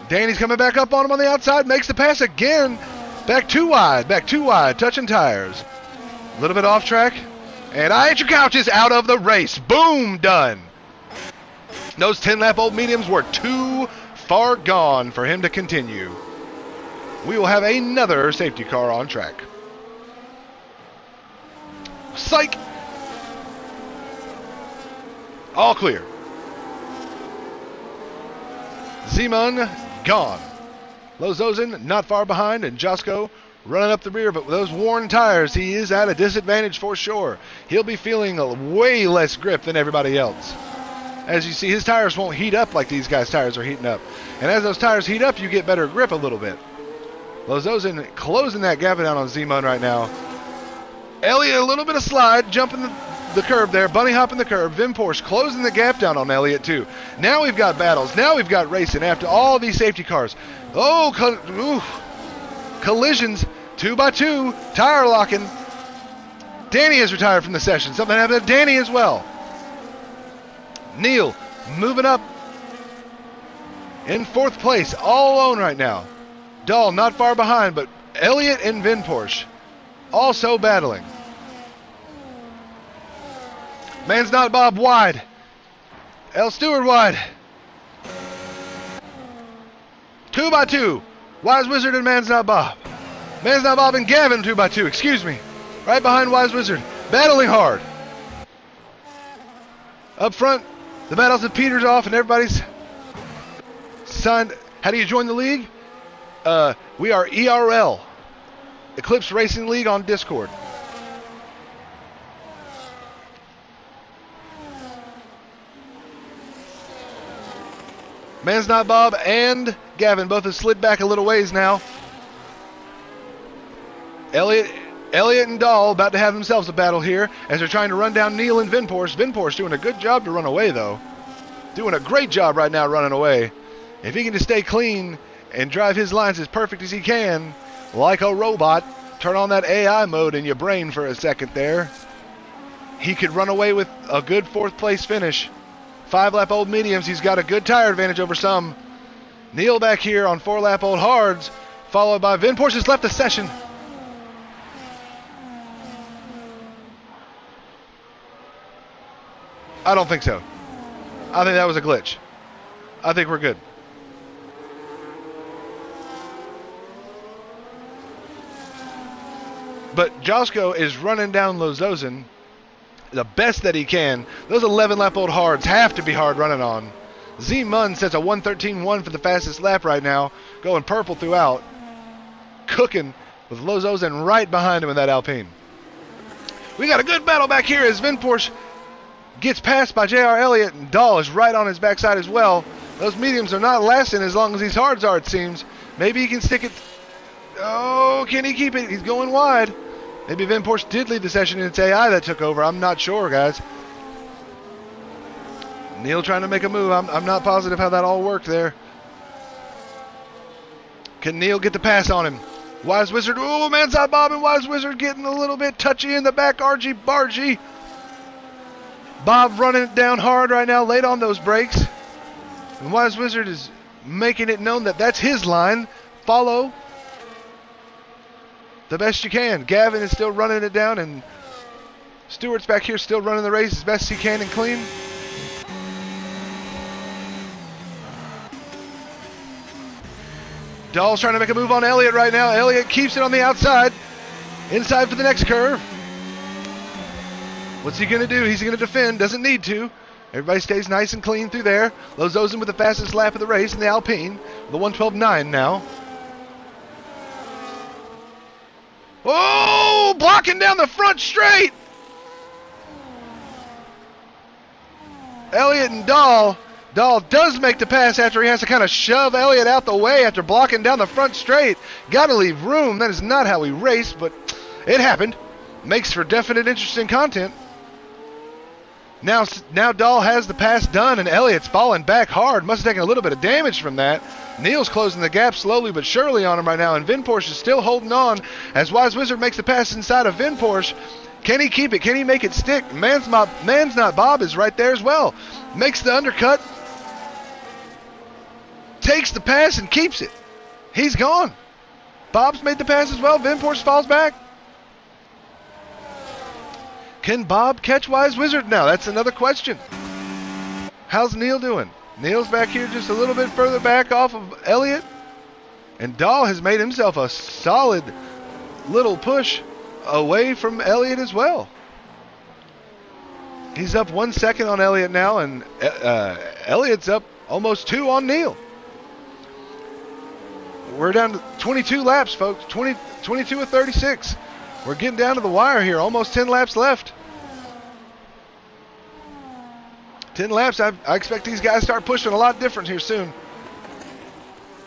Danny's coming back up on him on the outside, makes the pass again. Back 2 wide, touching tires. A little bit off track. And I ate your couch is out of the race. Boom, done. Those 10-lap-old mediums were too far gone for him to continue. We will have another safety car on track. Psych. All clear. Zeman gone. Lozozen not far behind, and Josco running up the rear, but with those worn tires, he is at a disadvantage for sure. He'll be feeling a way less grip than everybody else. As you see, his tires won't heat up like these guys' tires are heating up. And as those tires heat up, you get better grip a little bit. Lozozen closing that gap down on Zeman right now. Elliott, a little bit of slide, jumping the curb there, bunny hopping the curb. Vin Porsche closing the gap down on Elliott too. Now we've got battles. Now we've got racing after all these safety cars. Oh, collisions. 2x2, tire locking. Danny has retired from the session. Something happened to Danny as well. Neil moving up in 4th place, all alone right now. Dahl not far behind, but Elliott and Vin Porsche also battling. Man's Not Bob wide. L. Stewart wide. 2x2, Wise Wizard and Man's Not Bob. Man's Not Bob and Gavin 2x2, excuse me. Right behind Wise Wizard. Battling hard. Up front, the battles of Peter's off and everybody's signed. How do you join the league? We are ERL. Eclipse Racing League on Discord. Man's Not Bob and Gavin both have slid back a little ways now. Elliott and Dahl about to have themselves a battle here as they're trying to run down Neil and Vin Porsche. Vin Porsche doing a good job to run away, though. Doing a great job right now running away. If he can just stay clean and drive his lines as perfect as he can, like a robot, turn on that AI mode in your brain for a second there, he could run away with a good 4th place finish. 5-lap-old mediums. He's got a good tire advantage over some. Neil back here on 4-lap-old hards, followed by Vin Porsche has left the session. I don't think so. I think that was a glitch. I think we're good. But Josko is running down Lozozen the best that he can. Those 11-lap-old hards have to be hard running on. Z Munn sets a 1:13.1 for the fastest lap right now, going purple throughout. Cooking with Lozozen right behind him in that Alpine. We got a good battle back here as Vin Porsche gets passed by J.R. Elliott, and Dahl is right on his backside as well. Those mediums are not lasting as long as these hards are, it seems. Maybe he can stick it. Oh, can he keep it? He's going wide. Maybe Vin Porsche did lead the session and it's AI that took over. I'm not sure, guys. Neil trying to make a move. I'm not positive how that all worked there. Can Neil get the pass on him? Wise Wizard. Oh, man's eye Bob and Wise Wizard getting a little bit touchy in the back. Argy Bargy. Bob running it down hard right now, late on those brakes. And Wise Wizard is making it known that that's his line. Follow the best you can. Gavin is still running it down, and Stewart's back here still running the race as best he can and clean. Dahl's trying to make a move on Elliott right now. Elliott keeps it on the outside. Inside for the next curve. What's he going to do? He's going to defend. Doesn't need to. Everybody stays nice and clean through there. Lozozen with the fastest lap of the race in the Alpine. The 1:12.9 now. Oh, blocking down the front straight. Elliott and Dahl. Dahl does make the pass after he has to kind of shove Elliott out the way after blocking down the front straight. Got to leave room. That is not how we race, but it happened. Makes for definite interesting content. Now Dahl has the pass done, and Elliott's falling back hard. Must have taken a little bit of damage from that. Neil's closing the gap slowly but surely on him right now, and Vin Porsche is still holding on as Wise Wizard makes the pass inside of Vin Porsche. Can he keep it? Can he make it stick? Man's Not Bob is right there as well. Makes the undercut. Takes the pass and keeps it. He's gone. Bob's made the pass as well. Vin Porsche falls back. Can Bob catch Wise Wizard now? That's another question. How's Neil doing? Neil's back here just a little bit further back off of Elliott. And Dahl has made himself a solid little push away from Elliott as well. He's up 1 second on Elliott now, and Elliott's up almost 2 on Neil. We're down to 22 laps, folks. 22 of 36. We're getting down to the wire here. Almost 10 laps left. 10 laps. I expect these guys to start pushing a lot different here soon.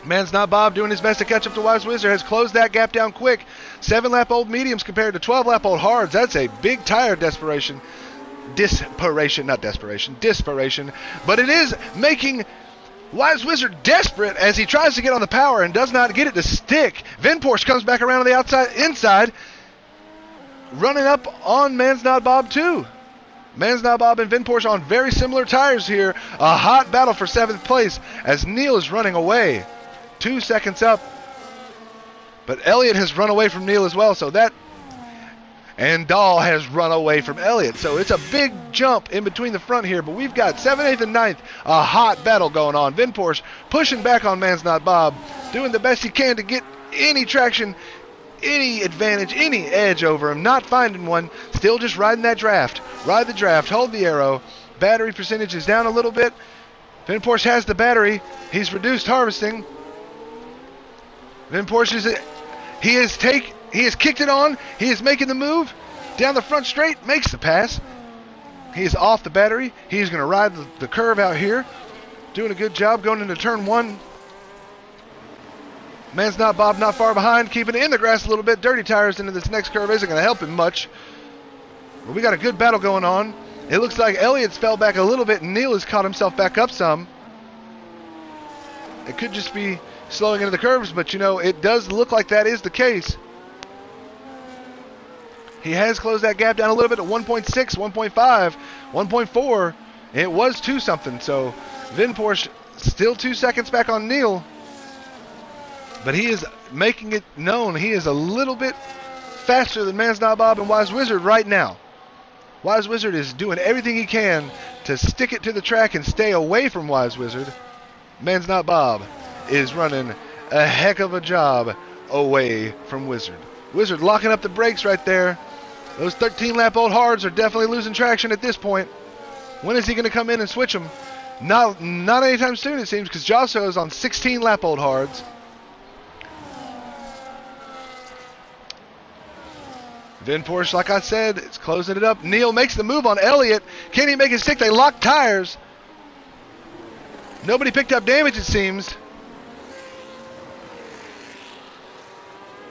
Man's Not Bob doing his best to catch up to Wise Wizard. Has closed that gap down quick. 7-lap-old mediums compared to 12-lap-old hards. That's a big tire desperation. Not desperation. Desperation. But it is making Wise Wizard desperate as he tries to get on the power and does not get it to stick. Vin Porsche comes back around on the inside. Running up on Man's Not Bob too. Man's Not Bob and Vin Porsche on very similar tires here. A hot battle for 7th place as Neil is running away. 2 seconds up. But Elliott has run away from Neil as well, so that... And Dahl has run away from Elliott. So it's a big jump in between the front here, but we've got 7th, 8th, and 9th. A hot battle going on. Vin Porsche pushing back on Man's Not Bob. Doing the best he can to get any traction, any advantage, any edge over him. Not finding one. Still just riding that draft. Ride the draft. Hold the arrow. Battery percentage is down a little bit. Vin Porsche has the battery. He's reduced harvesting. Vin Porsche he has kicked it on. He is making the move. Down the front straight. Makes the pass. He is off the battery. He's going to ride the curve out here. Doing a good job going into turn 1. Man's Not Bob not far behind. Keeping it in the grass a little bit. Dirty tires into this next curve isn't going to help him much. But we got a good battle going on. It looks like Elliott's fell back a little bit and Neil has caught himself back up some. It could just be slowing into the curves, but you know, it does look like that is the case. He has closed that gap down a little bit at 1.6, 1.5, 1.4. It was 2 something, so Vin Porsche Still 2 seconds back on Neil. But he is making it known he is a little bit faster than Man's Not Bob and Wise Wizard right now. Wise Wizard is doing everything he can to stick it to the track and stay away from Wise Wizard. Man's Not Bob is running a heck of a job away from Wizard. Wizard locking up the brakes right there. Those 13-lap-old hards are definitely losing traction at this point. When is he going to come in and switch them? Not anytime soon, it seems, because Josso is on 16-lap-old hards. Vin Porsche, like I said, is closing it up. Neil makes the move on Elliott. Can he make it stick? They lock tires. Nobody picked up damage, it seems.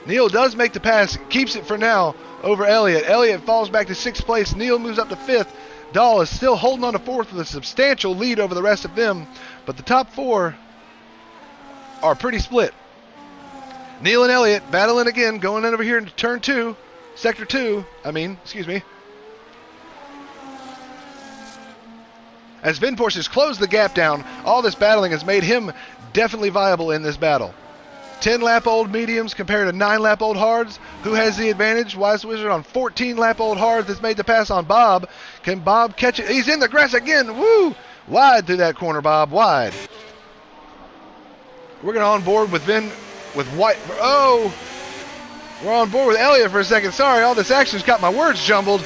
Neil does make the pass, keeps it for now over Elliott. Elliott falls back to 6th place. Neil moves up to 5th. Dahl is still holding on to 4th with a substantial lead over the rest of them, but the top 4 are pretty split. Neil and Elliott battling again, going in over here into turn 2, sector 2, excuse me. As Vin Porsche has closed the gap down, all this battling has made him definitely viable in this battle. 10-lap-old mediums compared to 9-lap-old hards. Who has the advantage? Wise Wizard on 14-lap-old hards that's made the pass on Bob. Can Bob catch it? He's in the grass again. Woo! Wide through that corner, Bob. Wide. We're going to on board with White. Oh! We're on board with Elliott for a second. Sorry, all this action's got my words jumbled.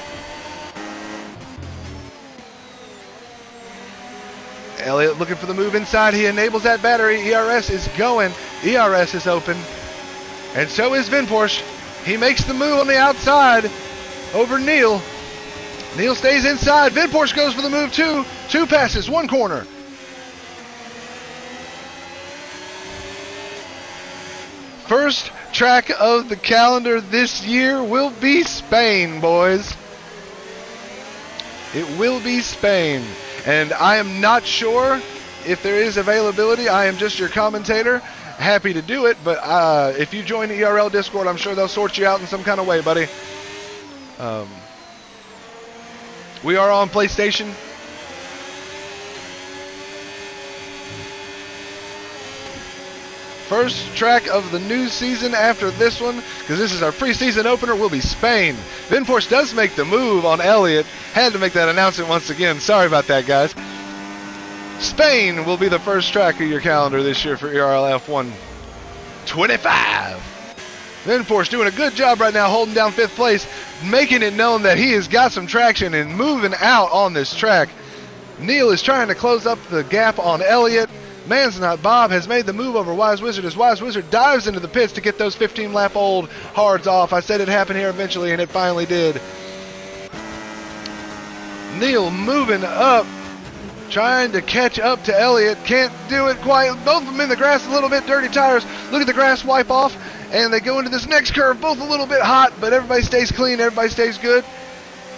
Elliott looking for the move inside. He enables that battery. ERS is going. ERS is open. And so is Vin Porsche. He makes the move on the outside over Neil. Neil stays inside. Vin Porsche goes for the move too. 2 passes, 1 corner. First track of the calendar this year will be Spain, boys. It will be Spain. And I am not sure if there is availability. I am just your commentator. Happy to do it, but if you join the ERL Discord, I'm sure they'll sort you out in some kind of way, buddy. We are on PlayStation. First track of the new season after this one, because this is our preseason opener, will be Spain. Vin Porsche does make the move on Elliott. Had to make that announcement once again. Sorry about that, guys. Spain will be the first track of your calendar this year for ERL F1 25. Vin Porsche doing a good job right now holding down 5th place, making it known that he has got some traction and moving out on this track. Neil is trying to close up the gap on Elliott. Man's Not Bob has made the move over Wise Wizard as Wise Wizard dives into the pits to get those 15-lap-old hards off. I said it'd happen here eventually, and it finally did. Neil moving up, trying to catch up to Elliott. Can't do it quite. Both of them in the grass, a little bit dirty tires. Look at the grass wipe off, and they go into this next curve, both a little bit hot, but everybody stays clean, everybody stays good.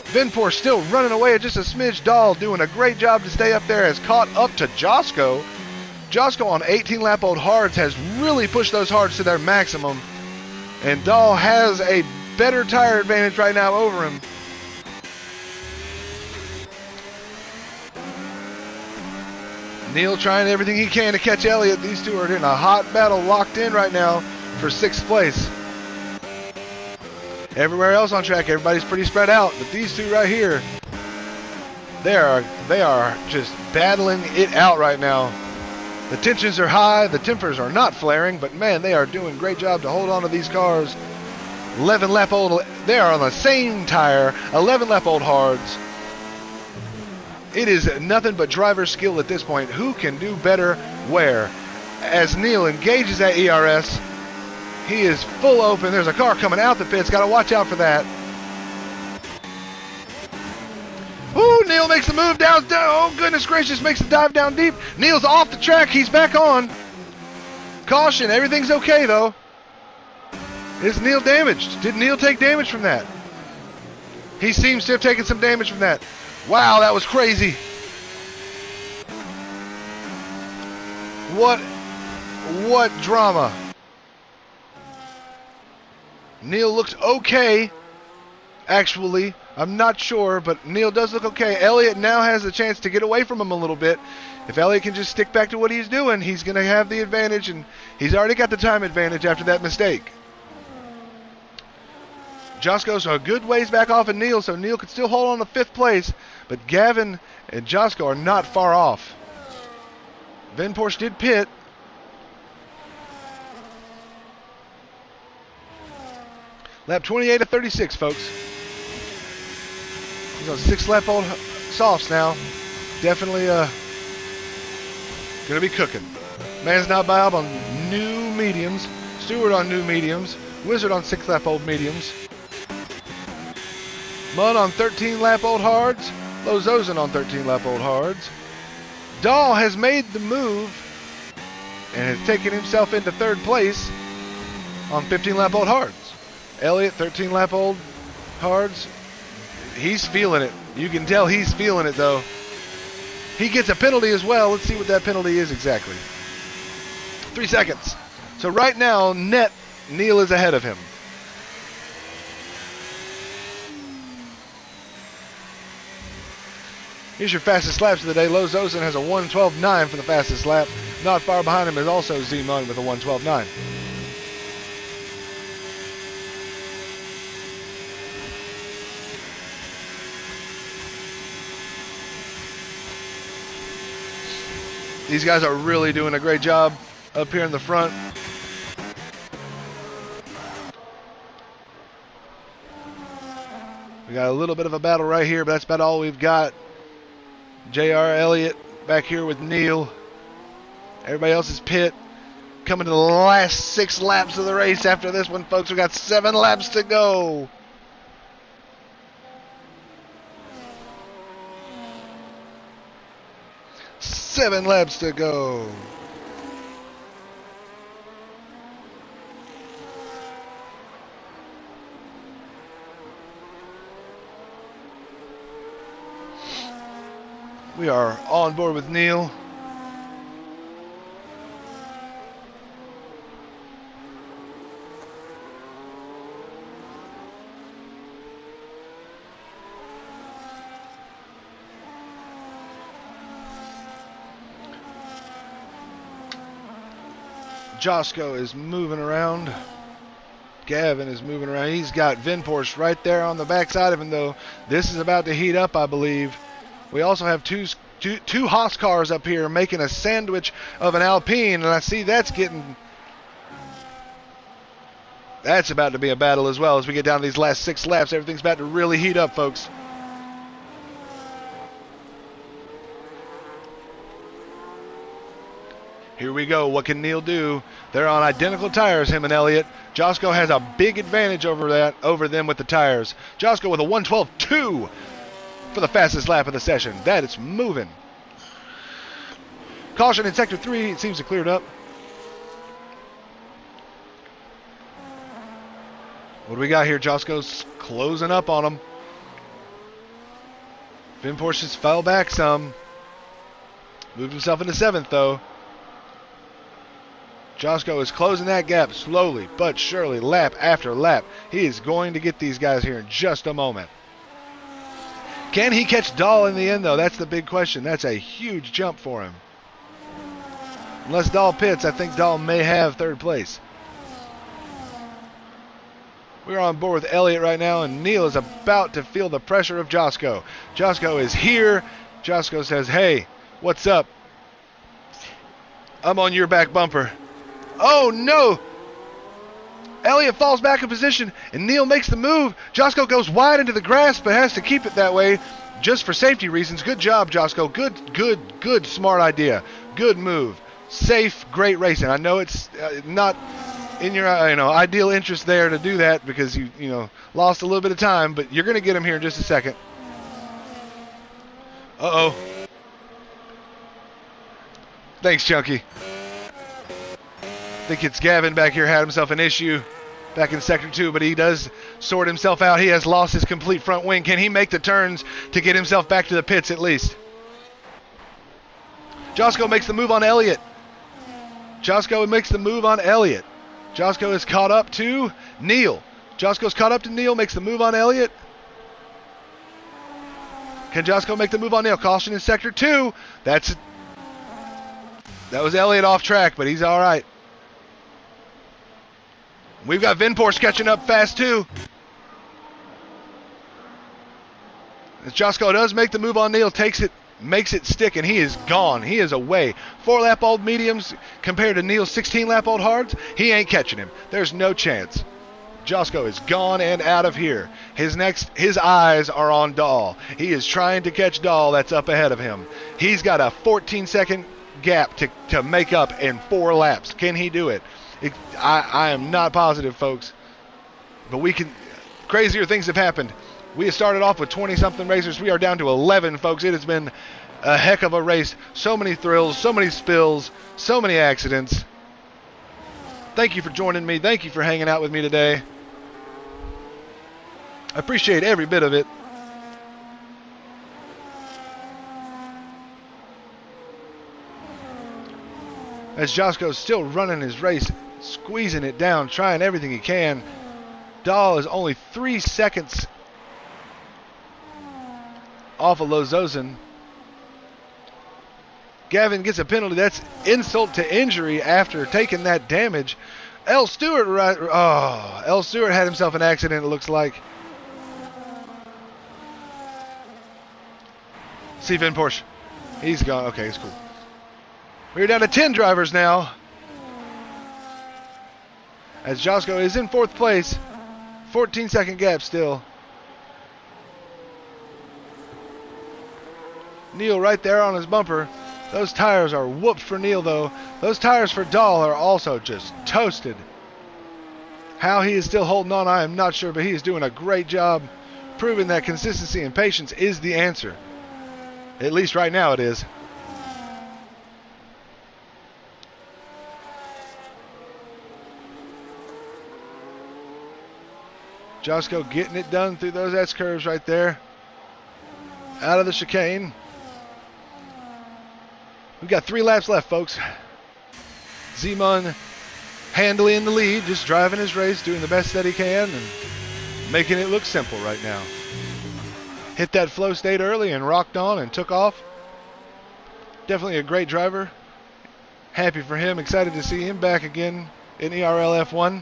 Vin Porsche still running away at just a smidge. Dahl doing a great job to stay up there, has caught up to Josko. Josko on 18-lap-old hards has really pushed those hards to their maximum. And Dahl has a better tire advantage right now over him. Neil trying everything he can to catch Elliott. These two are in a hot battle, locked in right now for 6th place. Everywhere else on track, everybody's pretty spread out. But these two right here, they are just battling it out right now. The tensions are high, the tempers are not flaring, but man, they are doing a great job to hold on to these cars. 11-lap-old, they are on the same tire, 11-lap-old hards. It is nothing but driver skill at this point. Who can do better where? As Neil engages that ERS, he is full open. There's a car coming out the pits, got to watch out for that. Ooh, Neil makes the move down. Oh, goodness gracious, makes the dive down deep. Neil's off the track. He's back on. Caution, everything's okay, though. Is Neil damaged? Did Neil take damage from that? He seems to have taken some damage from that. Wow, that was crazy. What drama. Neil looks okay, actually. I'm not sure, but Neil does look okay. Elliott now has a chance to get away from him a little bit. If Elliott can just stick back to what he's doing, he's going to have the advantage, and he's already got the time advantage after that mistake. Josko's a good ways back off of Neil, so Neil could still hold on to 5th place, but Gavin and Josko are not far off. Van Porsche did pit. Lap 28 of 36, folks. He's on 6-lap-old softs now. Definitely going to be cooking. Mansnow Bob on new mediums. Stewart on new mediums. Wizard on 6-lap-old mediums. Mudd on 13-lap-old hards. Lozozen on 13-lap-old hards. Dahl has made the move and has taken himself into 3rd place on 15-lap-old hards. Elliott, 13-lap-old hards. He's feeling it. You can tell he's feeling it, though. He gets a penalty as well. Let's see what that penalty is exactly. 3 seconds. So right now, net, Neil is ahead of him. Here's your fastest laps of the day. Lozozen has a 1:12.9 for the fastest lap. Not far behind him is also Z-Mun with a 1:12.9. These guys are really doing a great job up here in the front. We got a little bit of a battle right here, but that's about all we've got. J.R. Elliott back here with Neil. Everybody else is pit. Coming to the last 6 laps of the race after this one, folks. We got 7 laps to go. Seven laps to go. We are on board with Neil. Josko is moving around. Gavin is moving around. He's got Vinporsche right there on the backside of him, though. This is about to heat up, I believe. We also have two Haas cars up here making a sandwich of an Alpine, and I see that's about to be a battle as well as we get down to these last 6 laps. Everything's about to really heat up, folks. Here we go. What can Neil do? They're on identical tires, him and Elliott. Josko has a big advantage over them with the tires. Josko with a 1:12.2 for the fastest lap of the session. That is moving. Caution in Sector 3. It seems to cleared up. What do we got here? Josko's closing up on him. Vinporsche just fell back some. Moved himself into 7th, though. Josko is closing that gap slowly but surely, lap after lap. He is going to get these guys here in just a moment. Can he catch Dahl in the end, though? That's the big question. That's a huge jump for him. Unless Dahl pits, I think Dahl may have 3rd place. We're on board with Elliott right now, and Neil is about to feel the pressure of Josko. Josko is here. Josko says, hey, what's up? I'm on your back bumper. Oh, no. Elliott falls back in position, and Neil makes the move. Josko goes wide into the grass, but has to keep it that way just for safety reasons. Good job, Josko. Good, smart idea. Good move. Safe, great racing. I know it's not in your ideal interest there to do that because you lost a little bit of time, but you're going to get him here in just a second. Uh-oh. Thanks, Chunky. I think it's Gavin back here had himself an issue back in Sector 2, but he does sort himself out. He has lost his complete front wing. Can he make the turns to get himself back to the pits at least? Josko makes the move on Elliott. Josko makes the move on Elliott. Josko is caught up to Neil. Josko's caught up to Neil, makes the move on Elliott. Can Josco make the move on Neil? Caution in sector 2. That was Elliott off track, but he's all right. We've got Vinporsche catching up fast too. As Josco does make the move on Neil, takes it, makes it stick, and he is gone. He is away. 4-lap-old mediums compared to Neil's 16-lap-old hards. He ain't catching him. There's no chance. Josco is gone and out of here. His eyes are on Dahl. He is trying to catch Dahl that's up ahead of him. He's got a 14-second gap to make up in 4 laps. Can he do it? I am not positive, folks. But crazier things have happened. We started off with 20-something racers. We are down to 11, folks. It has been a heck of a race. So many thrills, so many spills, so many accidents. Thank you for joining me. Thank you for hanging out with me today. I appreciate every bit of it. As Josco's still running his race, squeezing it down, trying everything he can. Dahl is only 3 seconds off of Lozosen. Gavin gets a penalty. That's insult to injury after taking that damage. L. Stewart had himself an accident, it looks like. See Vinporsche. He's gone. Okay, it's cool. We're down to 10 drivers now. As Josco is in 4th place. 14-second gap still. Neil right there on his bumper. Those tires are whooped for Neil, though. Those tires for Dahl are also just toasted. How he is still holding on, I am not sure, but he is doing a great job proving that consistency and patience is the answer. At least right now it is. Josco getting it done through those S-curves right there. Out of the chicane. We've got 3 laps left, folks. Zeman handily in the lead, just driving his race, doing the best that he can, and making it look simple right now. Hit that flow state early and rocked on and took off. Definitely a great driver. Happy for him. Excited to see him back again in ERL F1.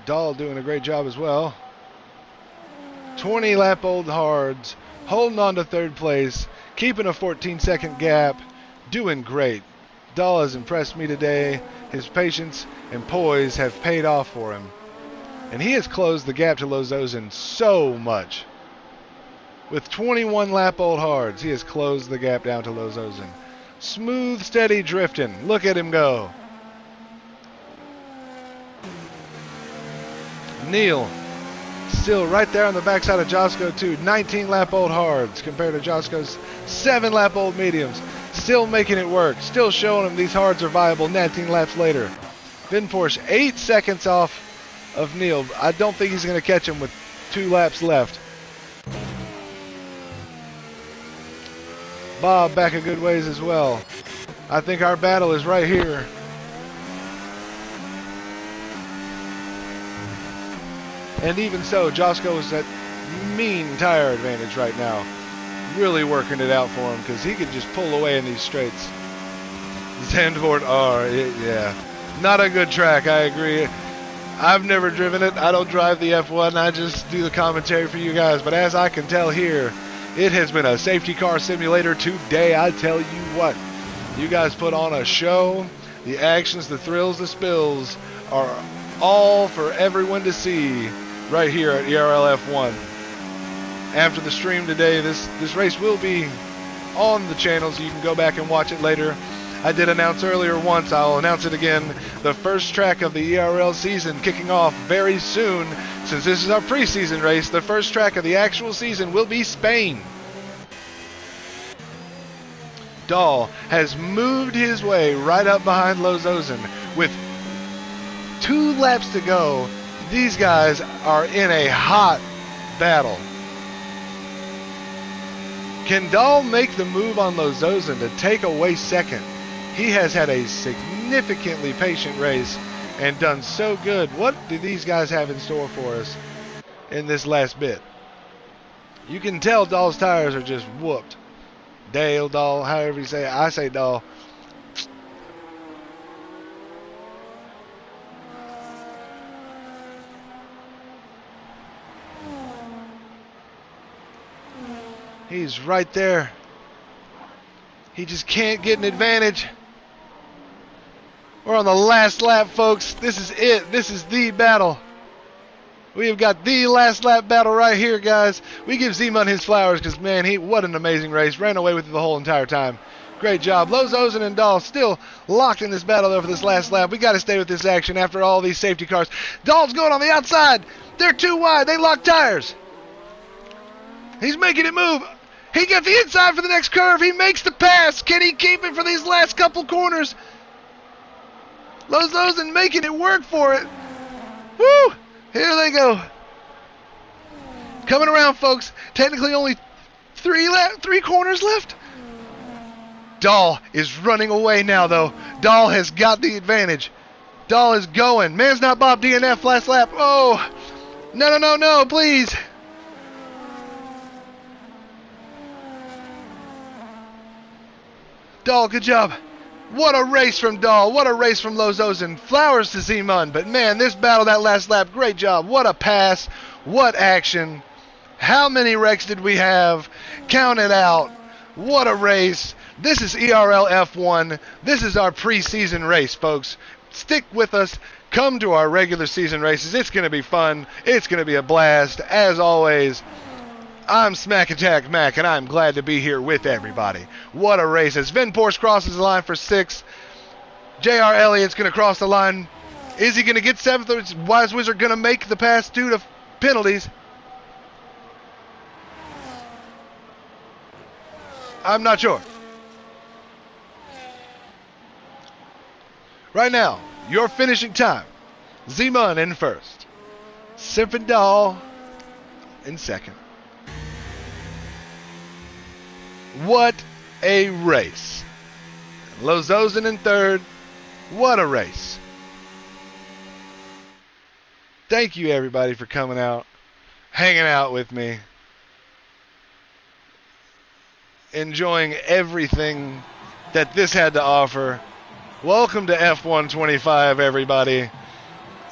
Dahl doing a great job as well. 20-lap-old hards, holding on to 3rd place, keeping a 14-second gap, doing great. Dahl has impressed me today. His patience and poise have paid off for him. And he has closed the gap to Lozosen so much. With 21-lap-old hards, he has closed the gap down to Lozosen. Smooth, steady drifting. Look at him go. Neil still right there on the backside of Josco too. 19-lap-old hards compared to Josco's 7-lap-old mediums. Still making it work. Still showing him these hards are viable 19 laps later. Vinporsche 8 seconds off of Neil. I don't think he's going to catch him with 2 laps left. Bob back a good ways as well. I think our battle is right here. And even so, Josco is at mean tire advantage right now. Really working it out for him because he could just pull away in these straights. Zandvoort R, yeah. Not a good track, I agree. I've never driven it. I don't drive the F1. I just do the commentary for you guys. But as I can tell here, it has been a safety car simulator today. I tell you what, you guys put on a show. The actions, the thrills, the spills are all for everyone to see right here at ERL F1. After the stream today, this race will be on the channel, so you can go back and watch it later. I did announce earlier once, I'll announce it again, the first track of the ERL season kicking off very soon. Since this is our preseason race, the first track of the actual season will be Spain. Dahl has moved his way right up behind Lozosen with 2 laps to go. These guys are in a hot battle. Can Dahl make the move on Lozosen to take away second? He has had a significantly patient race, and done so good. What do these guys have in store for us in this last bit? You can tell Dahl's tires are just whooped. Dahl, however you say it. I say Dahl. He's right there. He just can't get an advantage. We're on the last lap, folks. This is it. This is the battle. We have got the last lap battle right here, guys. We give Zeman his flowers because, man, what an amazing race. Ran away with it the whole entire time. Great job. Lozozen and Dahl still locked in this battle over this last lap. We got to stay with this action after all these safety cars. Dahl's going on the outside. They're too wide. They lock tires. He's making it move. He gets the inside for the next curve. He makes the pass. Can he keep it for these last couple corners? Lozozen making it work for it. Woo! Here they go. Coming around, folks. Technically only three corners left. Dahl is running away now, though. Dahl has got the advantage. Dahl is going. Man's not Bob DNF last lap. Oh, no, please. Dahl, good job. What a race from Dahl. What a race from Lozozen. Flowers to Zeman. But, man, this battle that last lap, great job. What a pass. What action. How many wrecks did we have? Count it out. What a race. This is ERL F1. This is our preseason race, folks. Stick with us. Come to our regular season races. It's going to be fun. It's going to be a blast. As always, I'm Smack Attack Mac, and I'm glad to be here with everybody. What a race. As Sven Porsche crosses the line for 6th, J.R. Elliott's going to cross the line. Is he going to get 7th, or is Wise Wizard going to make the pass due to penalties? I'm not sure. Right now, your finishing time. Zeman in 1st. Sifendahl in 2nd. What a race. Lozozen in 3rd. What a race. Thank you, everybody, for coming out, hanging out with me, enjoying everything that this had to offer. Welcome to F1 25, everybody.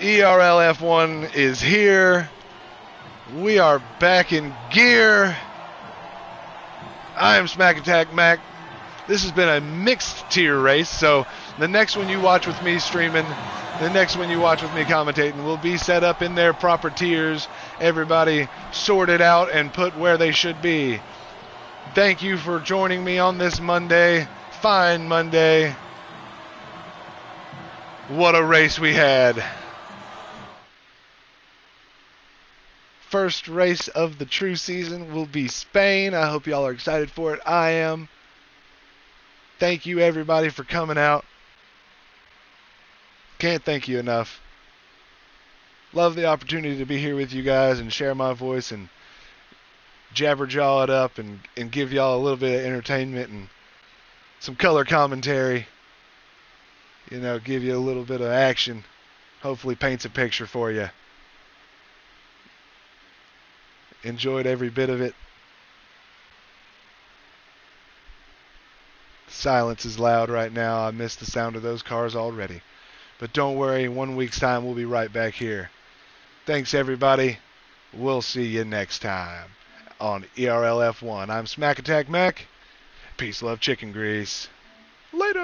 ERL F1 is here. We are back in gear. I am Smack Attack Mac. This has been a mixed tier race, so the next one you watch with me streaming, the next one you watch with me commentating will be set up in their proper tiers. Everybody sorted out and put where they should be. Thank you for joining me on this Monday. Fine Monday. What a race we had. First race of the true season will be Spain. I hope y'all are excited for it. I am. Thank you, everybody, for coming out. Can't thank you enough. Love the opportunity to be here with you guys and share my voice and jabberjaw it up and give y'all a little bit of entertainment and some color commentary. You know, give you a little bit of action. Hopefully paints a picture for you. Enjoyed every bit of it. Silence is loud right now. I miss the sound of those cars already. But don't worry, in 1 week's time we'll be right back here. Thanks, everybody. We'll see you next time on ERL F1. I'm Smack Attack Mac. Peace, love, chicken grease. Later.